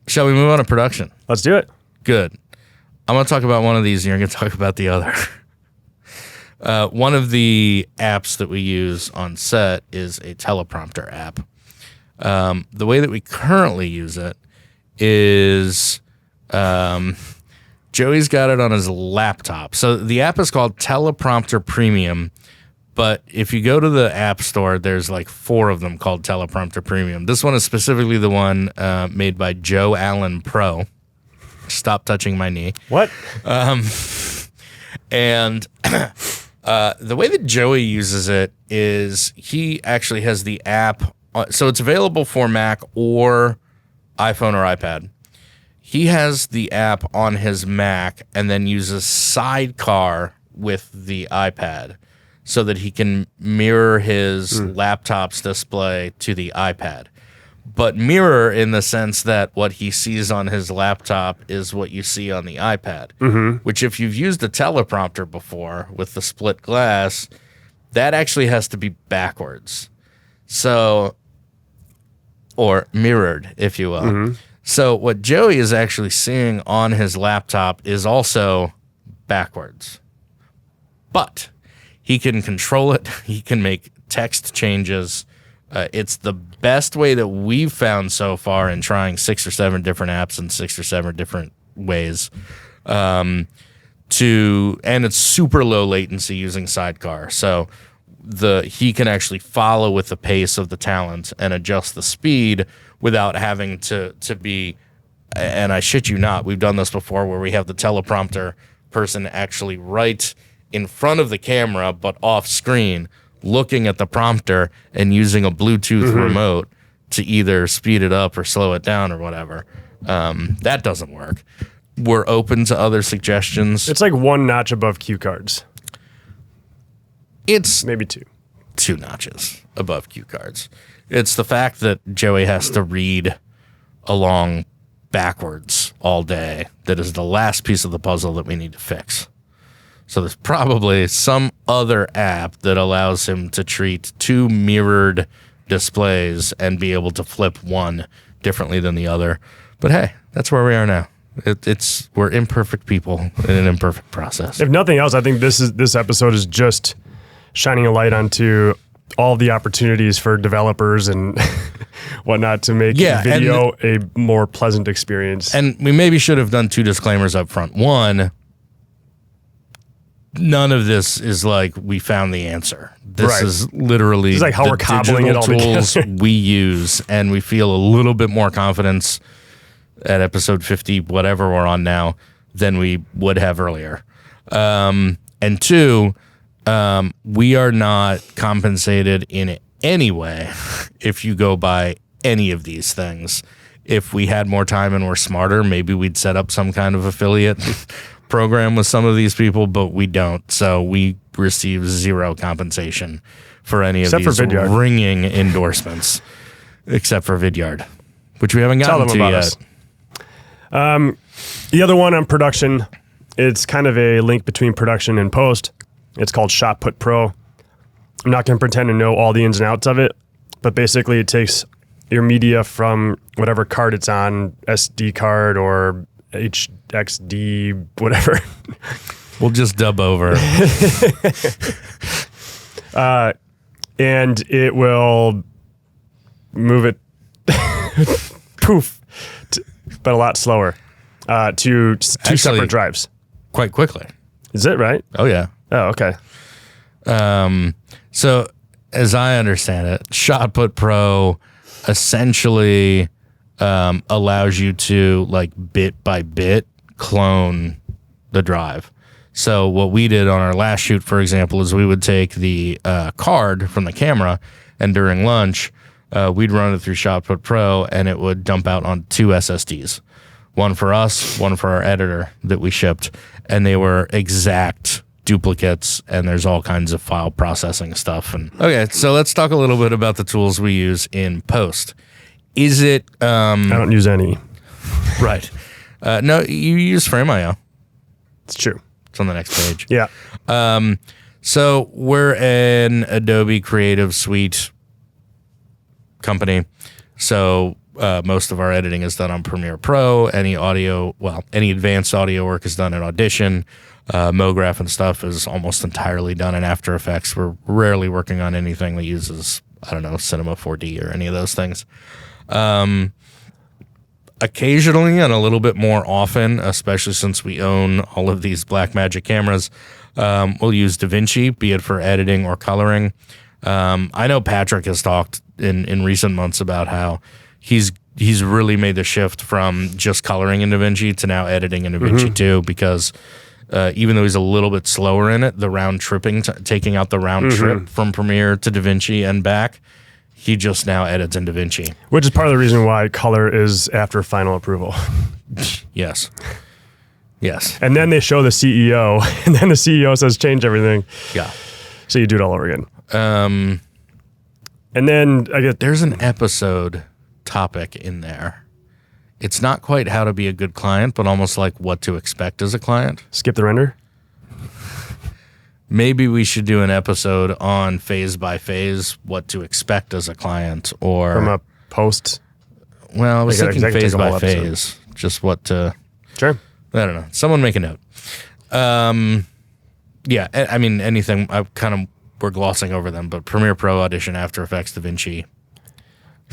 Shall we move on to production? Let's do it. Good. I'm going to talk about one of these, and you're going to talk about the other. One of the apps that we use on set is a teleprompter app. The way that we currently use it is Joey's got it on his laptop. So the app is called Teleprompter Premium, but if you go to the App Store, there's like 4 of them called Teleprompter Premium. This one is specifically the one made by Joe Allen Pro. Stop touching my knee. What? And the way that Joey uses it is he actually has the app. So it's available for Mac or iPhone or iPad. He has the app on his Mac and then uses Sidecar with the iPad so that he can mirror his laptop's display to the iPad. But mirror in the sense that what he sees on his laptop is what you see on the iPad, which if you've used a teleprompter before with the split glass, that actually has to be backwards. So, or mirrored, if you will. So what Joey is actually seeing on his laptop is also backwards. But he can control it. He can make text changes. It's the best way that we've found so far in trying 6 or 7 different apps in 6 or 7 different ways. And it's super low latency using Sidecar. So he can actually follow with the pace of the talent and adjust the speed without having to be, and I shit you not, we've done this before where we have the teleprompter person actually right in front of the camera but off screen looking at the prompter and using a Bluetooth remote to either speed it up or slow it down or whatever. That doesn't work. We're open to other suggestions. It's like 1 notch above cue cards. It's maybe 2. 2 notches above cue cards. It's the fact that Joey has to read along backwards all day that is the last piece of the puzzle that we need to fix. So there's probably some other app that allows him to treat 2 mirrored displays and be able to flip one differently than the other. But hey, that's where we are now. We're imperfect people in an imperfect process. If nothing else, I think this episode is just shining a light onto all the opportunities for developers and whatnot to make video a more pleasant experience. And we maybe should have done 2 disclaimers up front. One, none of this is like we found the answer. This is literally like how we're cobbling it all tools together. we use, and we feel a little bit more confidence at episode 50, whatever we're on now, than we would have earlier. And 2, we are not compensated in any way if you go by any of these things. If we had more time and were smarter, maybe we'd set up some kind of affiliate program with some of these people, but we don't. So we receive 0 compensation for any of these ringing endorsements, except for Vidyard, which we haven't gotten to yet. The other one on production, it's kind of a link between production and post. It's called ShotPut Pro. I'm not going to pretend to know all the ins and outs of it, but basically it takes your media from whatever card it's on, SD card or HXD, whatever. We'll just dub over. And it will move it, poof, but a lot slower, to 2 separate drives. Quite quickly. Is it right? Oh, yeah. Oh, okay. So as I understand it, ShotPut Pro essentially allows you to like bit by bit clone the drive. So what we did on our last shoot, for example, is we would take the card from the camera, and during lunch, we'd run it through ShotPut Pro, and it would dump out on 2 SSDs. One for us, one for our editor that we shipped, and they were exact duplicates, and there's all kinds of file processing stuff. And okay, so let's talk a little bit about the tools we use in post. Is it? I don't use any. Right. No, you use Frame.io. It's true. It's on the next page. Yeah. So we're an Adobe Creative Suite company. So most of our editing is done on Premiere Pro. Any advanced audio work is done in Audition. MoGraph and stuff is almost entirely done in After Effects. We're rarely working on anything that uses, Cinema 4D or any of those things. Occasionally and a little bit more often, especially since we own all of these Blackmagic cameras, we'll use DaVinci, be it for editing or coloring. I know Patrick has talked in recent months about how he's really made the shift from just coloring in DaVinci to now editing in DaVinci too, because even though he's a little bit slower in it, the round tripping, taking out the round trip from Premiere to DaVinci and back, he just now edits in DaVinci. Which is part of the reason why color is after final approval. Yes. And then they show the CEO, and then the CEO says change everything. Yeah. So you do it all over again. And then I get there's an episode topic in there. It's not quite how to be a good client, but almost like what to expect as a client. Skip the render. Maybe we should do an episode on phase by phase, what to expect as a client, or from a post. Well, I was thinking phase by phase, just what to. Sure. I don't know. Someone make a note. Yeah, I mean anything. We're glossing over them, but Premiere Pro, Audition, After Effects, DaVinci.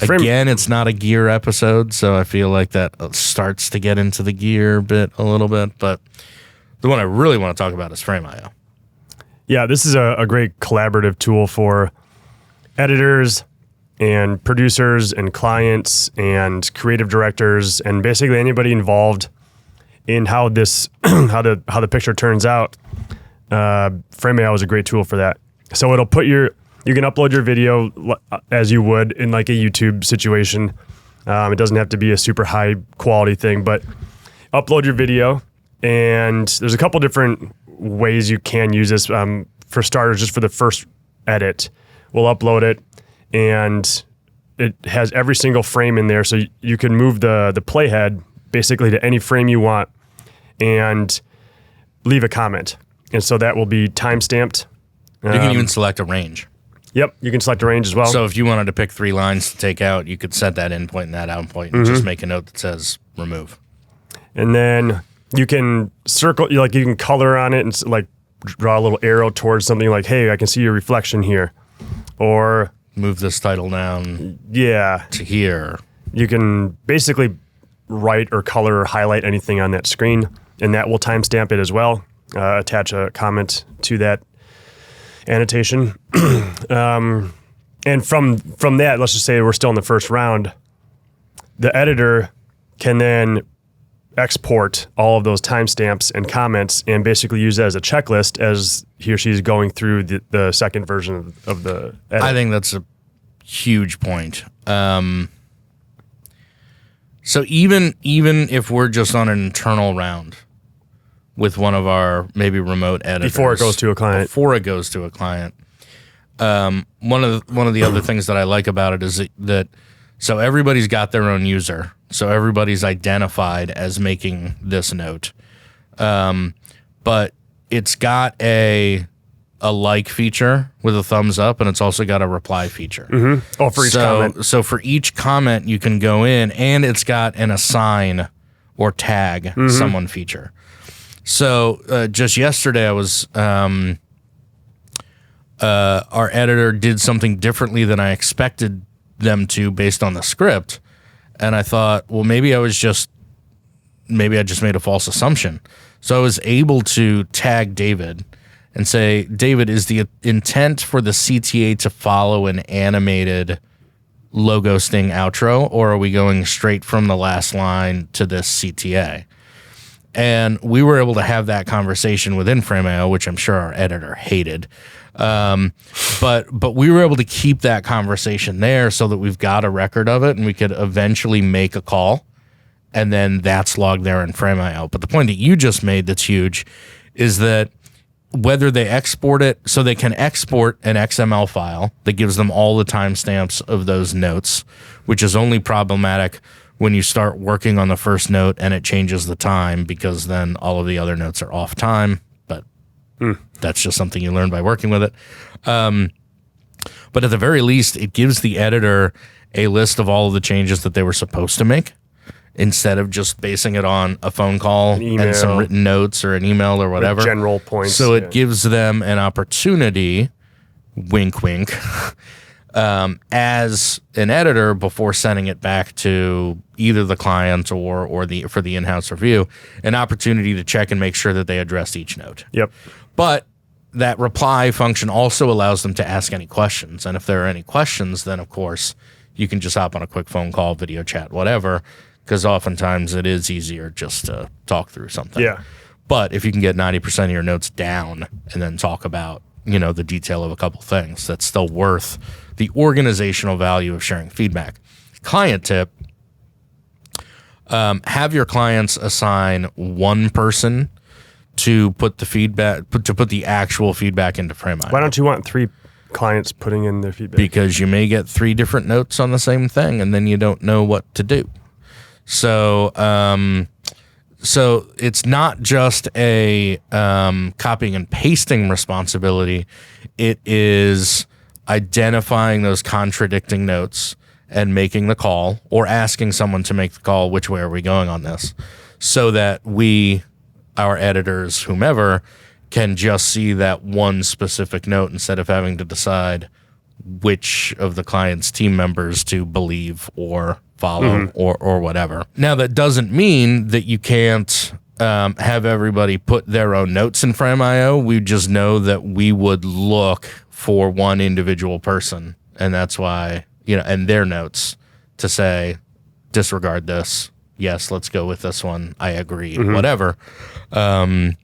Again, it's not a gear episode, so I feel like that starts to get into the gear bit a little bit. But the one I really want to talk about is Frame.io. Yeah, this is a great collaborative tool for editors and producers and clients and creative directors and basically anybody involved in how this how the picture turns out. Frame.io is a great tool for that. So it'll put you can upload your video as you would in like a YouTube situation. It doesn't have to be a super high quality thing, but upload your video, and there's a couple different ways you can use this. For starters, just for the first edit, we'll upload it, and it has every single frame in there, so you can move the playhead basically to any frame you want and leave a comment. And so that will be time-stamped. You can even select a range. Yep, you can select a range as well. So if you wanted to pick 3 lines to take out, you could set that in point and that out point and just make a note that says remove. And then you can circle, you can color on it and like draw a little arrow towards something like, hey, I can see your reflection here. Or move this title down to here. You can basically write or color or highlight anything on that screen, and that will timestamp it as well. Attach a comment to that annotation. And from that, let's just say we're still in the first round, the editor can then export all of those timestamps and comments and basically use that as a checklist as he or she is going through the second version of the edit. I think that's a huge point. So even if we're just on an internal round with one of our maybe remote editors before it goes to a client, one of the other things that I like about it is that so everybody's got their own user, so everybody's identified as making this note, but it's got a like feature with a thumbs up, and it's also got a reply feature. Oh, for each comment. So for each comment, you can go in, and it's got an assign or tag someone feature. So just yesterday, I was our editor did something differently than I expected them to based on the script, and I thought, well, maybe I just made a false assumption. So I was able to tag David and say, David, is the intent for the CTA to follow an animated logo sting outro, or are we going straight from the last line to this CTA? And we were able to have that conversation within Frame.io, which I'm sure our editor hated. But we were able to keep that conversation there so that we've got a record of it and we could eventually make a call, and then that's logged there in Frame.io. But the point that you just made that's huge is that whether they export it, so they can export an XML file that gives them all the timestamps of those notes, which is only problematic when you start working on the first note and it changes the time, because then all of the other notes are off time. But that's just something you learn by working with it. But at the very least, it gives the editor a list of all of the changes that they were supposed to make, instead of just basing it on a phone call and some written notes or an email or whatever. General points. So it gives them an opportunity, wink, wink, as an editor, before sending it back to either the client or for the in-house review, an opportunity to check and make sure that they addressed each note. Yep. But that reply function also allows them to ask any questions. And if there are any questions, then of course you can just hop on a quick phone call, video chat, whatever, because oftentimes it is easier just to talk through something. Yeah. But if you can get 90% of your notes down and then talk about, the detail of a couple things, that's still worth the organizational value of sharing feedback. Client tip: have your clients assign one person to put the actual feedback into Frame.io. Why don't you want 3 clients putting in their feedback? Because you may get 3 different notes on the same thing, and then you don't know what to do. So, so it's not just a copying and pasting responsibility. It is identifying those contradicting notes and making the call, or asking someone to make the call, which way are we going on this, so that our editors, whomever, can just see that one specific note instead of having to decide which of the client's team members to believe or follow or whatever. Now, that doesn't mean that you can't have everybody put their own notes in Frame.io. We just know that we would look for one individual person, and that's why, and their notes, to say, disregard this. Yes, let's go with this one. I agree, whatever. And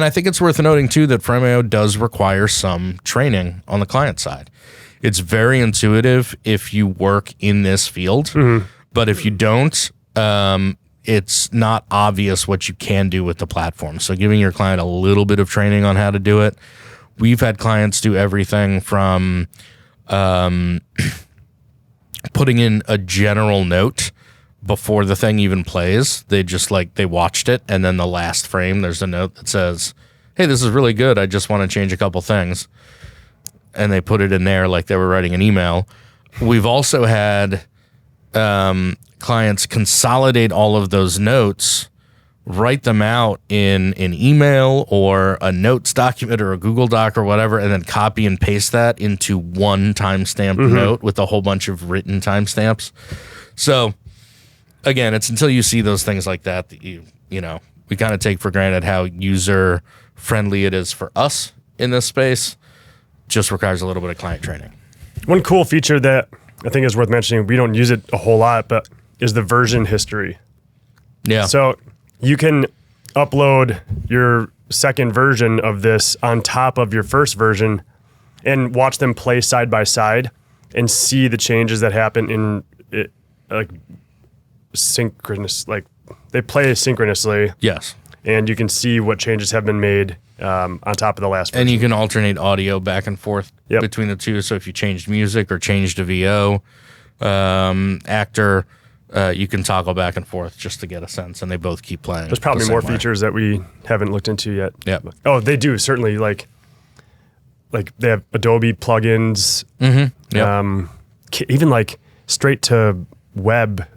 I think it's worth noting, too, that Frame.io does require some training on the client side. It's very intuitive if you work in this field, but if you don't, it's not obvious what you can do with the platform. So giving your client a little bit of training on how to do it. We've had clients do everything from putting in a general note before the thing even plays. They just they watched it, and then the last frame, there's a note that says, hey, this is really good. I just want to change a couple things. And they put it in there like they were writing an email. We've also had clients consolidate all of those notes, write them out in an email or a notes document or a Google Doc or whatever, and then copy and paste that into one timestamp note with a whole bunch of written timestamps. So again, it's until you see those things like that we kind of take for granted how user friendly it is for us in this space. Just requires a little bit of client training. One cool feature that I think is worth mentioning, we don't use it a whole lot, but is the version history. Yeah. So you can upload your second version of this on top of your first version and watch them play side by side and see the changes that happen in it, synchronous, they play synchronously. Yes. And you can see what changes have been made on top of the last version. And you can alternate audio back and forth between the two. So if you changed music or changed a VO actor, you can toggle back and forth just to get a sense, and they both keep playing. There's probably more features that we haven't looked into yet. Yeah. Oh, they do, certainly. Like they have Adobe plugins. Even straight to web.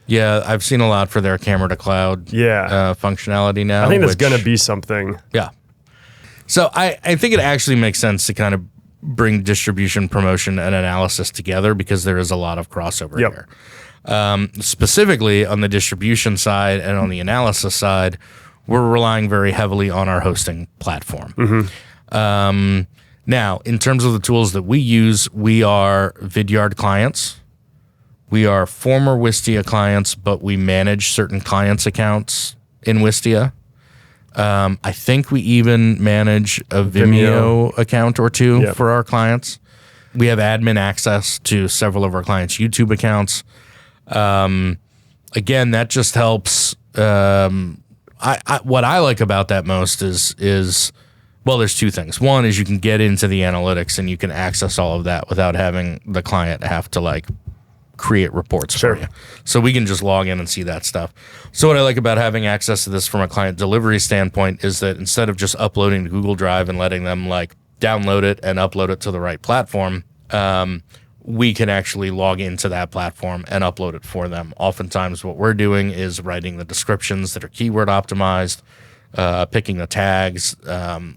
Yeah, I've seen a lot for their camera to cloud functionality now. I think that's going to be something. Yeah. So I think it actually makes sense to kind of bring distribution, promotion, and analysis together, because there is a lot of crossover here. Specifically on the distribution side and on the analysis side, we're relying very heavily on our hosting platform. Now, in terms of the tools that we use, we are Vidyard clients. We are former Wistia clients, but we manage certain clients' accounts in Wistia. I think we even manage a Vimeo account or two for our clients. We have admin access to several of our clients' YouTube accounts. Again, that just helps. What I like about that most is Well, there's two things. One is you can get into the analytics and you can access all of that without having the client have to like create reports for you. So we can just log in and see that stuff. So what I like about having access to this from a client delivery standpoint is that instead of just uploading to Google Drive and letting them like download it and upload it to the right platform, we can actually log into that platform and upload it for them. Oftentimes what we're doing is writing the descriptions that are keyword optimized, picking the tags.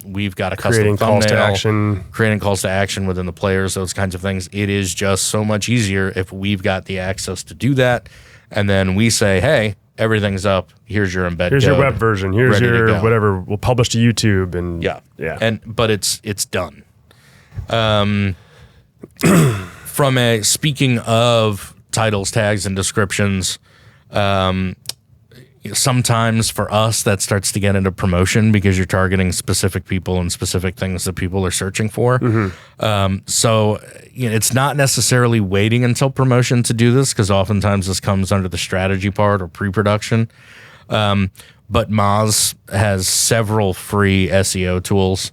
We've got a custom thumbnail, creating calls to action within the players, those kinds of things. It is just so much easier if we've got the access to do that. And then we say, hey, everything's up. Here's your embed. Here's your web version. Here's your whatever. We'll publish to YouTube and yeah. But it's done. Speaking of titles, tags, and descriptions, sometimes for us that starts to get into promotion because you're targeting specific people and specific things that people are searching for. So it's not necessarily waiting until promotion to do this, because oftentimes this comes under the strategy part or pre-production. But Moz has several free SEO tools.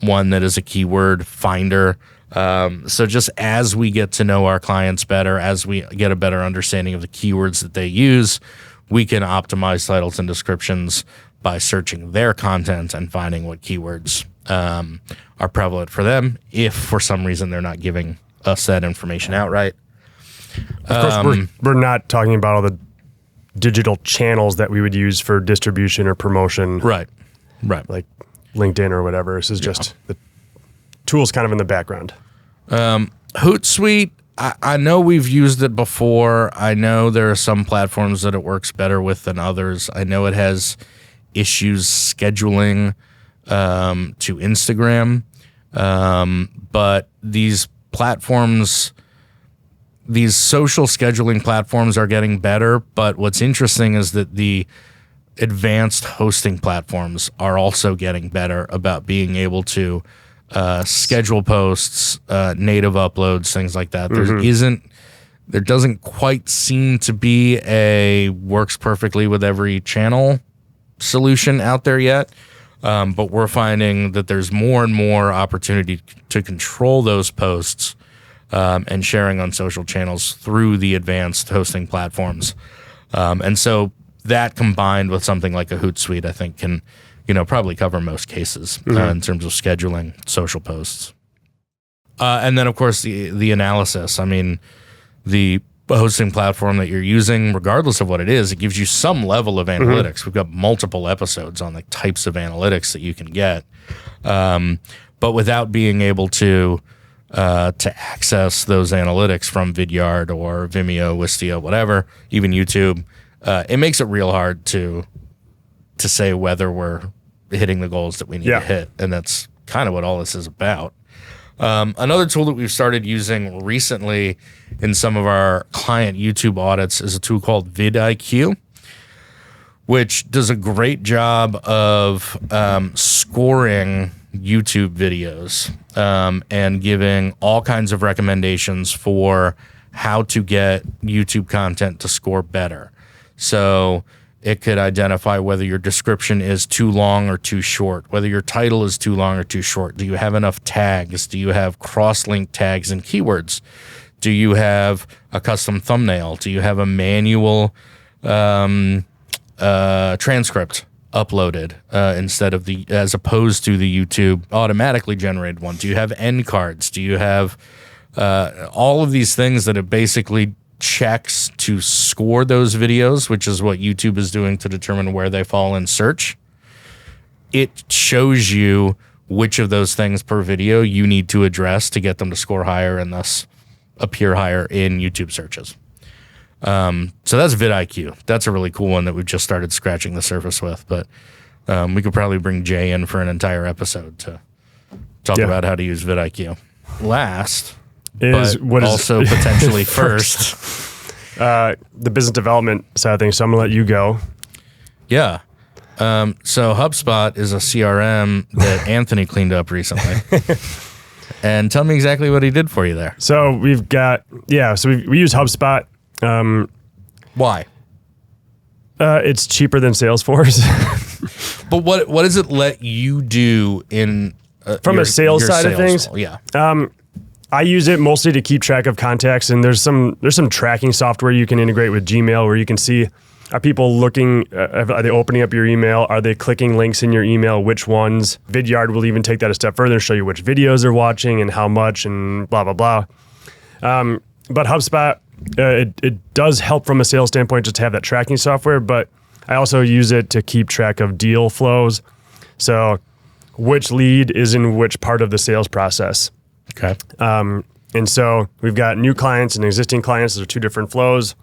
One that is a keyword finder. So just as we get to know our clients better, as we get a better understanding of the keywords that they use, we can optimize titles and descriptions by searching their content and finding what keywords are prevalent for them, if for some reason they're not giving us that information outright. Of course, we're not talking about all the digital channels that we would use for distribution or promotion. Right. Like LinkedIn or whatever. This is just the tools kind of in the background. Hootsuite, I know we've used it before. I know there are some platforms that it works better with than others. I know it has issues scheduling to Instagram. But these platforms, these social scheduling platforms are getting better. But what's interesting is that the advanced hosting platforms are also getting better about being able to schedule posts, native uploads, things like that. There doesn't quite seem to be a works perfectly with every channel solution out there yet. But we're finding that there's more and more opportunity to control those posts and sharing on social channels through the advanced hosting platforms. And so that combined with something like a Hootsuite, I think can probably cover most cases in terms of scheduling social posts. And then, of course, the analysis. I mean, the hosting platform that you're using, regardless of what it is, it gives you some level of analytics. We've got multiple episodes on the types of analytics that you can get. But without being able to access those analytics from Vidyard or Vimeo, Wistia, whatever, even YouTube, it makes it real hard to say whether we're hitting the goals that we need to hit. And that's kind of what all this is about. Another tool that we've started using recently in some of our client YouTube audits is a tool called vidIQ, which does a great job of scoring YouTube videos and giving all kinds of recommendations for how to get YouTube content to score better. So it could identify whether your description is too long or too short, whether your title is too long or too short. Do you have enough tags? Do you have cross-link tags and keywords? Do you have a custom thumbnail? Do you have a manual transcript uploaded instead of as opposed to the YouTube automatically generated one? Do you have end cards? Do you have all of these things that it basically checks to score those videos, which is what YouTube is doing to determine where they fall in search? It shows you which of those things per video you need to address to get them to score higher and thus appear higher in YouTube searches. So that's vidIQ. That's a really cool one that we've just started scratching the surface with, but we could probably bring Jay in for an entire episode to talk about how to use vidIQ. Last is but also potentially first. The business development side of things. So I'm gonna let you go. Yeah. So HubSpot is a CRM that Anthony cleaned up recently. And tell me exactly what he did for you there. So we've got So we use HubSpot. Why? It's cheaper than Salesforce. But what does it let you do in from a sales side of things? Yeah. I use it mostly to keep track of contacts, and there's some tracking software you can integrate with Gmail where you can see, are people looking, are they opening up your email? Are they clicking links in your email? Which ones? Vidyard will even take that a step further and show you which videos they're watching and how much and blah, blah, blah. But HubSpot, it does help from a sales standpoint just to have that tracking software, but I also use it to keep track of deal flows. So which lead is in which part of the sales process. Okay. And so we've got new clients and existing clients. Those are two different flows.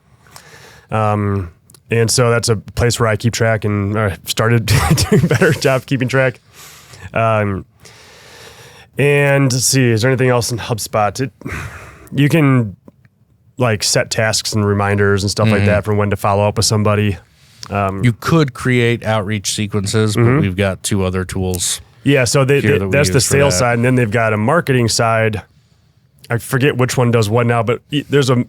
And so that's a place where I keep track, and I started doing a better job keeping track. And let's see, is there anything else in HubSpot? You can like set tasks and reminders and stuff like that for when to follow up with somebody. You could create outreach sequences, but we've got two other tools. Yeah, so that's the sales side, and then they've got a marketing side. I forget which one does what now, but there's a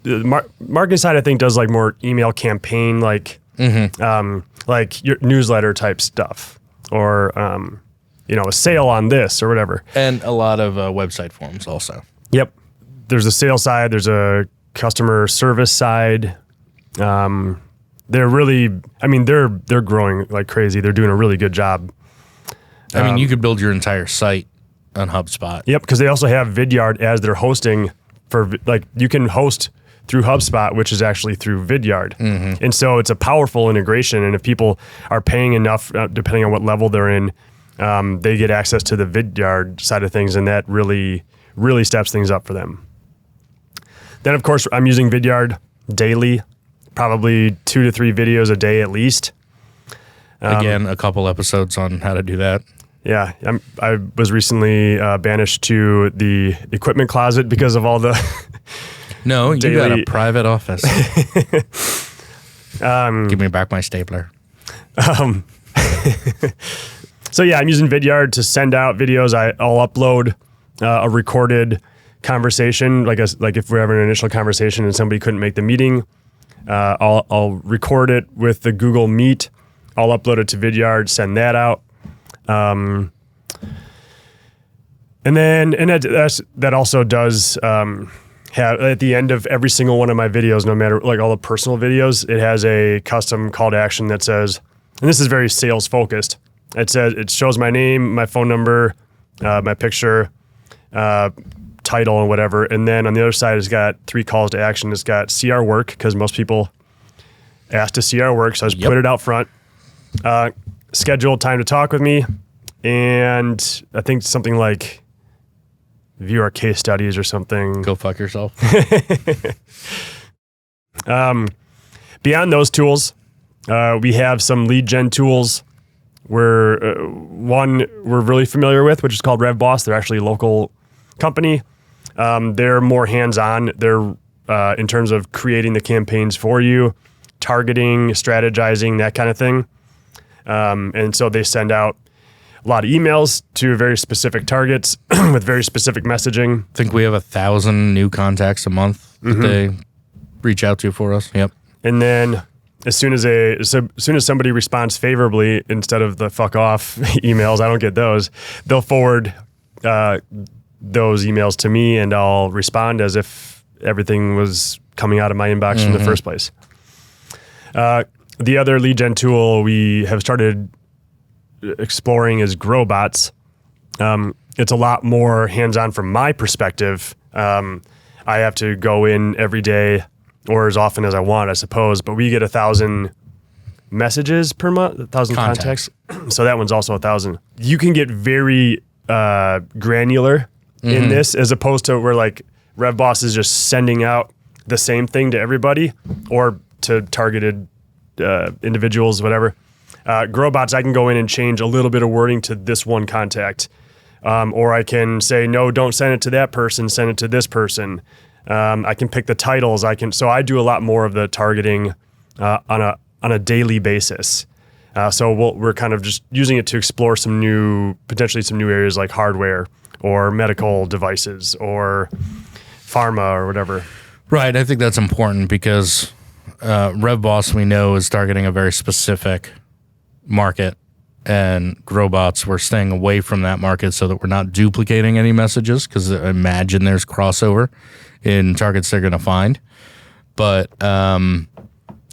marketing side I think does like more email campaign, like your newsletter type stuff, or a sale on this or whatever. And a lot of website forms also. Yep, there's a sales side. There's a customer service side. They're really, they're growing like crazy. They're doing a really good job. You could build your entire site on HubSpot. Yep, because they also have Vidyard as their hosting for, like, you can host through HubSpot, which is actually through Vidyard. And so it's a powerful integration. And if people are paying enough, depending on what level they're in, they get access to the Vidyard side of things, and that really, really steps things up for them. Then, of course, I'm using Vidyard daily, probably 2 to 3 videos a day at least. Again, a couple episodes on how to do that. Yeah, I was recently banished to the equipment closet because of all the No, you daily... got a private office. Give me back my stapler. So yeah, I'm using Vidyard to send out videos. I'll upload a recorded conversation, like if we're having an initial conversation and somebody couldn't make the meeting, I'll record it with the Google Meet. I'll upload it to Vidyard, send that out. And that also does have, at the end of every single one of my videos, no matter like all the personal videos, it has a custom call to action that says, and this is very sales focused. It shows my name, my phone number, my picture, title and whatever. And then on the other side, it's got 3 calls to action. It's got see our work, because most people ask to see our work. So I just put it out front. Scheduled time to talk with me, and I think something like view our case studies or something. Go fuck yourself. Beyond those tools, we have some lead gen tools. One we're really familiar with, which is called RevBoss. They're actually a local company. They're more hands-on. They're in terms of creating the campaigns for you, targeting, strategizing, that kind of thing. And so they send out a lot of emails to very specific targets with very specific messaging. I think we have 1,000 new contacts a month that they reach out to for us. Yep. And then as soon as somebody responds favorably, instead of the fuck off emails, I don't get those, they'll forward those emails to me, and I'll respond as if everything was coming out of my inbox from the first place. The other lead gen tool we have started exploring is GrowBots. It's a lot more hands-on from my perspective. I have to go in every day, or as often as I want, I suppose, but we get 1,000 messages per month, 1,000 contacts. So that one's also 1,000. You can get very granular in this, as opposed to where like RevBoss is just sending out the same thing to everybody or to targeted individuals, whatever. GrowBots, I can go in and change a little bit of wording to this one contact. Or I can say, no, don't send it to that person, send it to this person. I can pick the titles. So I do a lot more of the targeting on a daily basis. So we're kind of just using it to explore potentially some new areas like hardware or medical devices or pharma or whatever. Right. I think that's important because RevBoss, we know, is targeting a very specific market. and GrowBots, we're staying away from that market so that we're not duplicating any messages, because I imagine there's crossover in targets they're going to find. But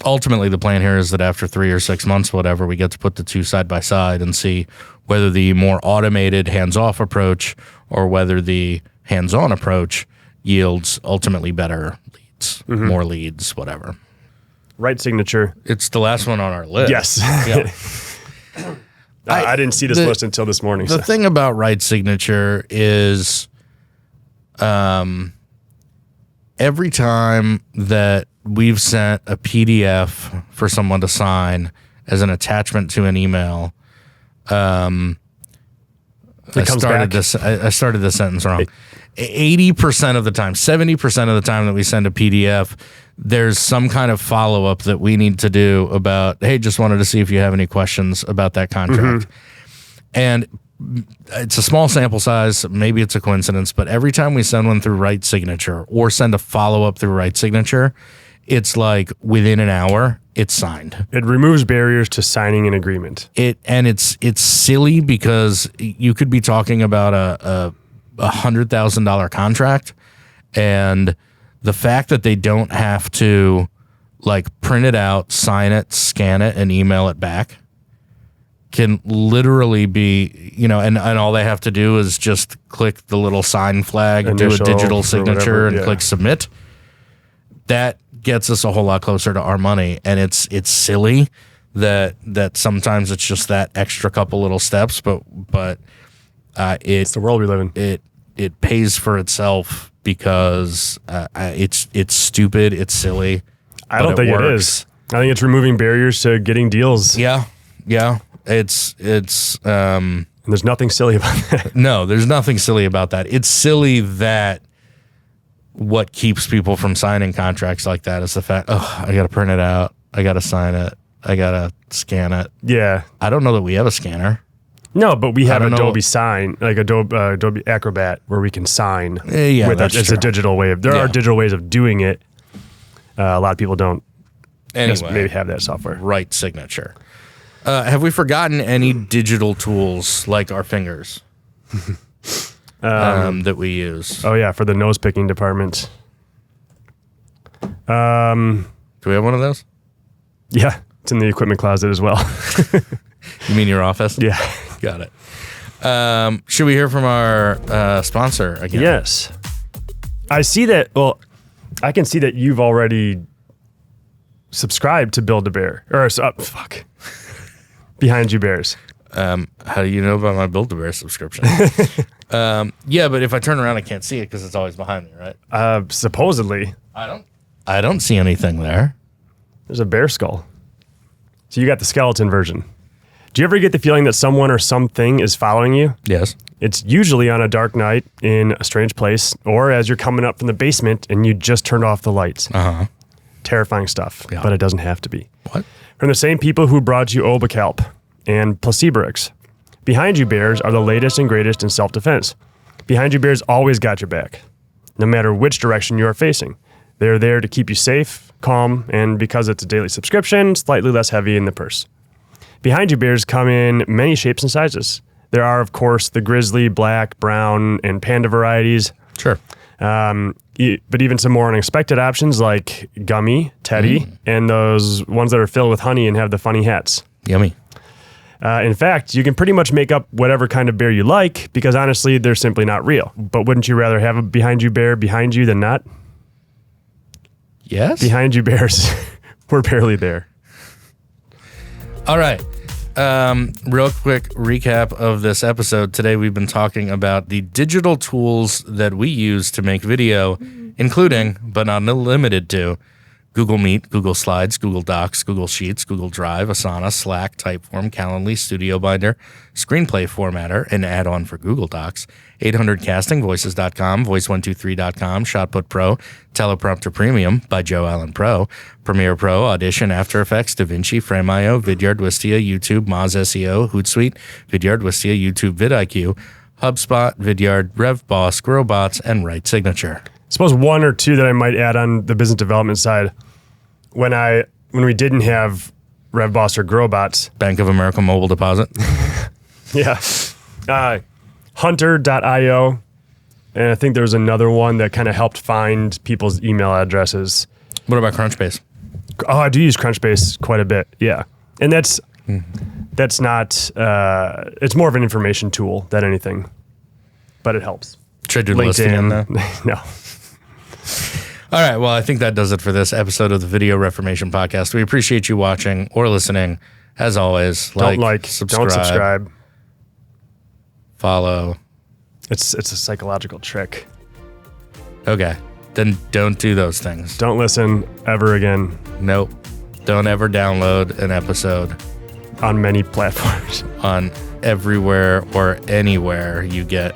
ultimately, the plan here is that after 3 or 6 months, whatever, we get to put the two side by side and see whether the more automated hands-off approach or whether the hands-on approach yields ultimately better leads, more leads, whatever. Right signature. It's the last one on our list. Yes. Yeah. I didn't see this list until this morning. The thing about right signature is every time that we've sent a PDF for someone to sign as an attachment to an email, I started the sentence wrong. 80% of the time, 70% of the time that we send a PDF, there's some kind of follow-up that we need to do about, hey, just wanted to see if you have any questions about that contract. And it's a small sample size, maybe it's a coincidence, but every time we send one through right signature or send a follow-up through right signature, it's like within an hour, it's signed. It removes barriers to signing an agreement. It's silly because you could be talking about a $100,000 contract, and the fact that they don't have to like print it out, sign it, scan it, and email it back can literally be, and all they have to do is just click the little sign flag, do a digital signature, and click submit. That gets us a whole lot closer to our money, and it's silly that sometimes it's just that extra couple little steps, but it's the world we live in. It pays for itself because it's stupid, it's silly. I don't think it is. I think it's removing barriers to getting deals. Yeah. It's and there's nothing silly about that. No, there's nothing silly about that. It's silly that what keeps people from signing contracts like that is the fact, I got to print it out, I got to sign it, I got to scan it. Yeah. I don't know that we have a scanner. No, but we have Adobe Sign, like Adobe Acrobat, where we can sign. It's a digital way of. There are digital ways of doing it. A lot of people don't. Anyway, maybe have that software. Right signature. Have we forgotten any digital tools like our fingers that we use? Oh yeah, for the nose picking department. Do we have one of those? Yeah, it's in the equipment closet as well. You mean your office? Yeah. Got it. Should we hear from our sponsor again? Yes. I see that. Well, I can see that you've already subscribed to Build-A-Bear. Behind You Bears. How do you know about my Build-A-Bear subscription? Yeah, but if I turn around, I can't see it because it's always behind me, right? Supposedly. I don't see anything there. There's a bear skull. So you got the skeleton version. Do you ever get the feeling that someone or something is following you? Yes. It's usually on a dark night in a strange place, or as you're coming up from the basement and you just turned off the lights. Terrifying stuff, but it doesn't have to be. What? From the same people who brought you Obacalp and Placebrix. Behind You Bears are the latest and greatest in self-defense. Behind You Bears always got your back, no matter which direction you are facing. They're there to keep you safe, calm, and because it's a daily subscription, slightly less heavy in the purse. Behind You Bears come in many shapes and sizes. There are, of course, the grizzly, black, brown, and panda varieties. Sure. But even some more unexpected options like gummy, teddy, and those ones that are filled with honey and have the funny hats. Yummy. In fact, you can pretty much make up whatever kind of bear you like because honestly, they're simply not real. But wouldn't you rather have a Behind You Bear behind you than not? Yes. Behind You Bears, we're barely there. All right. Real quick recap of this episode. Today we've been talking about the digital tools that we use to make video, including, but not limited to, Google Meet, Google Slides, Google Docs, Google Sheets, Google Drive, Asana, Slack, Typeform, Calendly, Studiobinder, Screenplay Formatter, an add-on for Google Docs, 800casting, Voices.com, Voice123.com, Shotput Pro, Teleprompter Premium by Joe Allen Pro, Premiere Pro, Audition, After Effects, DaVinci, Frame.io, Vidyard, Wistia, YouTube, Moz SEO, Hootsuite, Vidyard, Wistia, YouTube, vidIQ, HubSpot, Vidyard, RevBoss, GrowBots, and Right Signature. I suppose one or two that I might add on the business development side, when we didn't have RevBoss or GrowBots. Bank of America Mobile Deposit. Yeah. Hunter.io. And I think there was another one that kind of helped find people's email addresses. What about Crunchbase? Oh, I do use Crunchbase quite a bit. Yeah. And that's not, it's more of an information tool than anything, but it helps. Should I do listing in there? No. All right. Well, I think that does it for this episode of the Video Reformation Podcast. We appreciate you watching or listening. As always, don't subscribe, follow. It's a psychological trick. Okay. Then don't do those things. Don't listen ever again. Nope. Don't ever download an episode. On many platforms. On everywhere or anywhere you get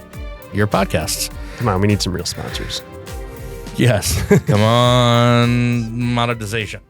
your podcasts. Come on, we need some real sponsors. Yes. Come on, monetization.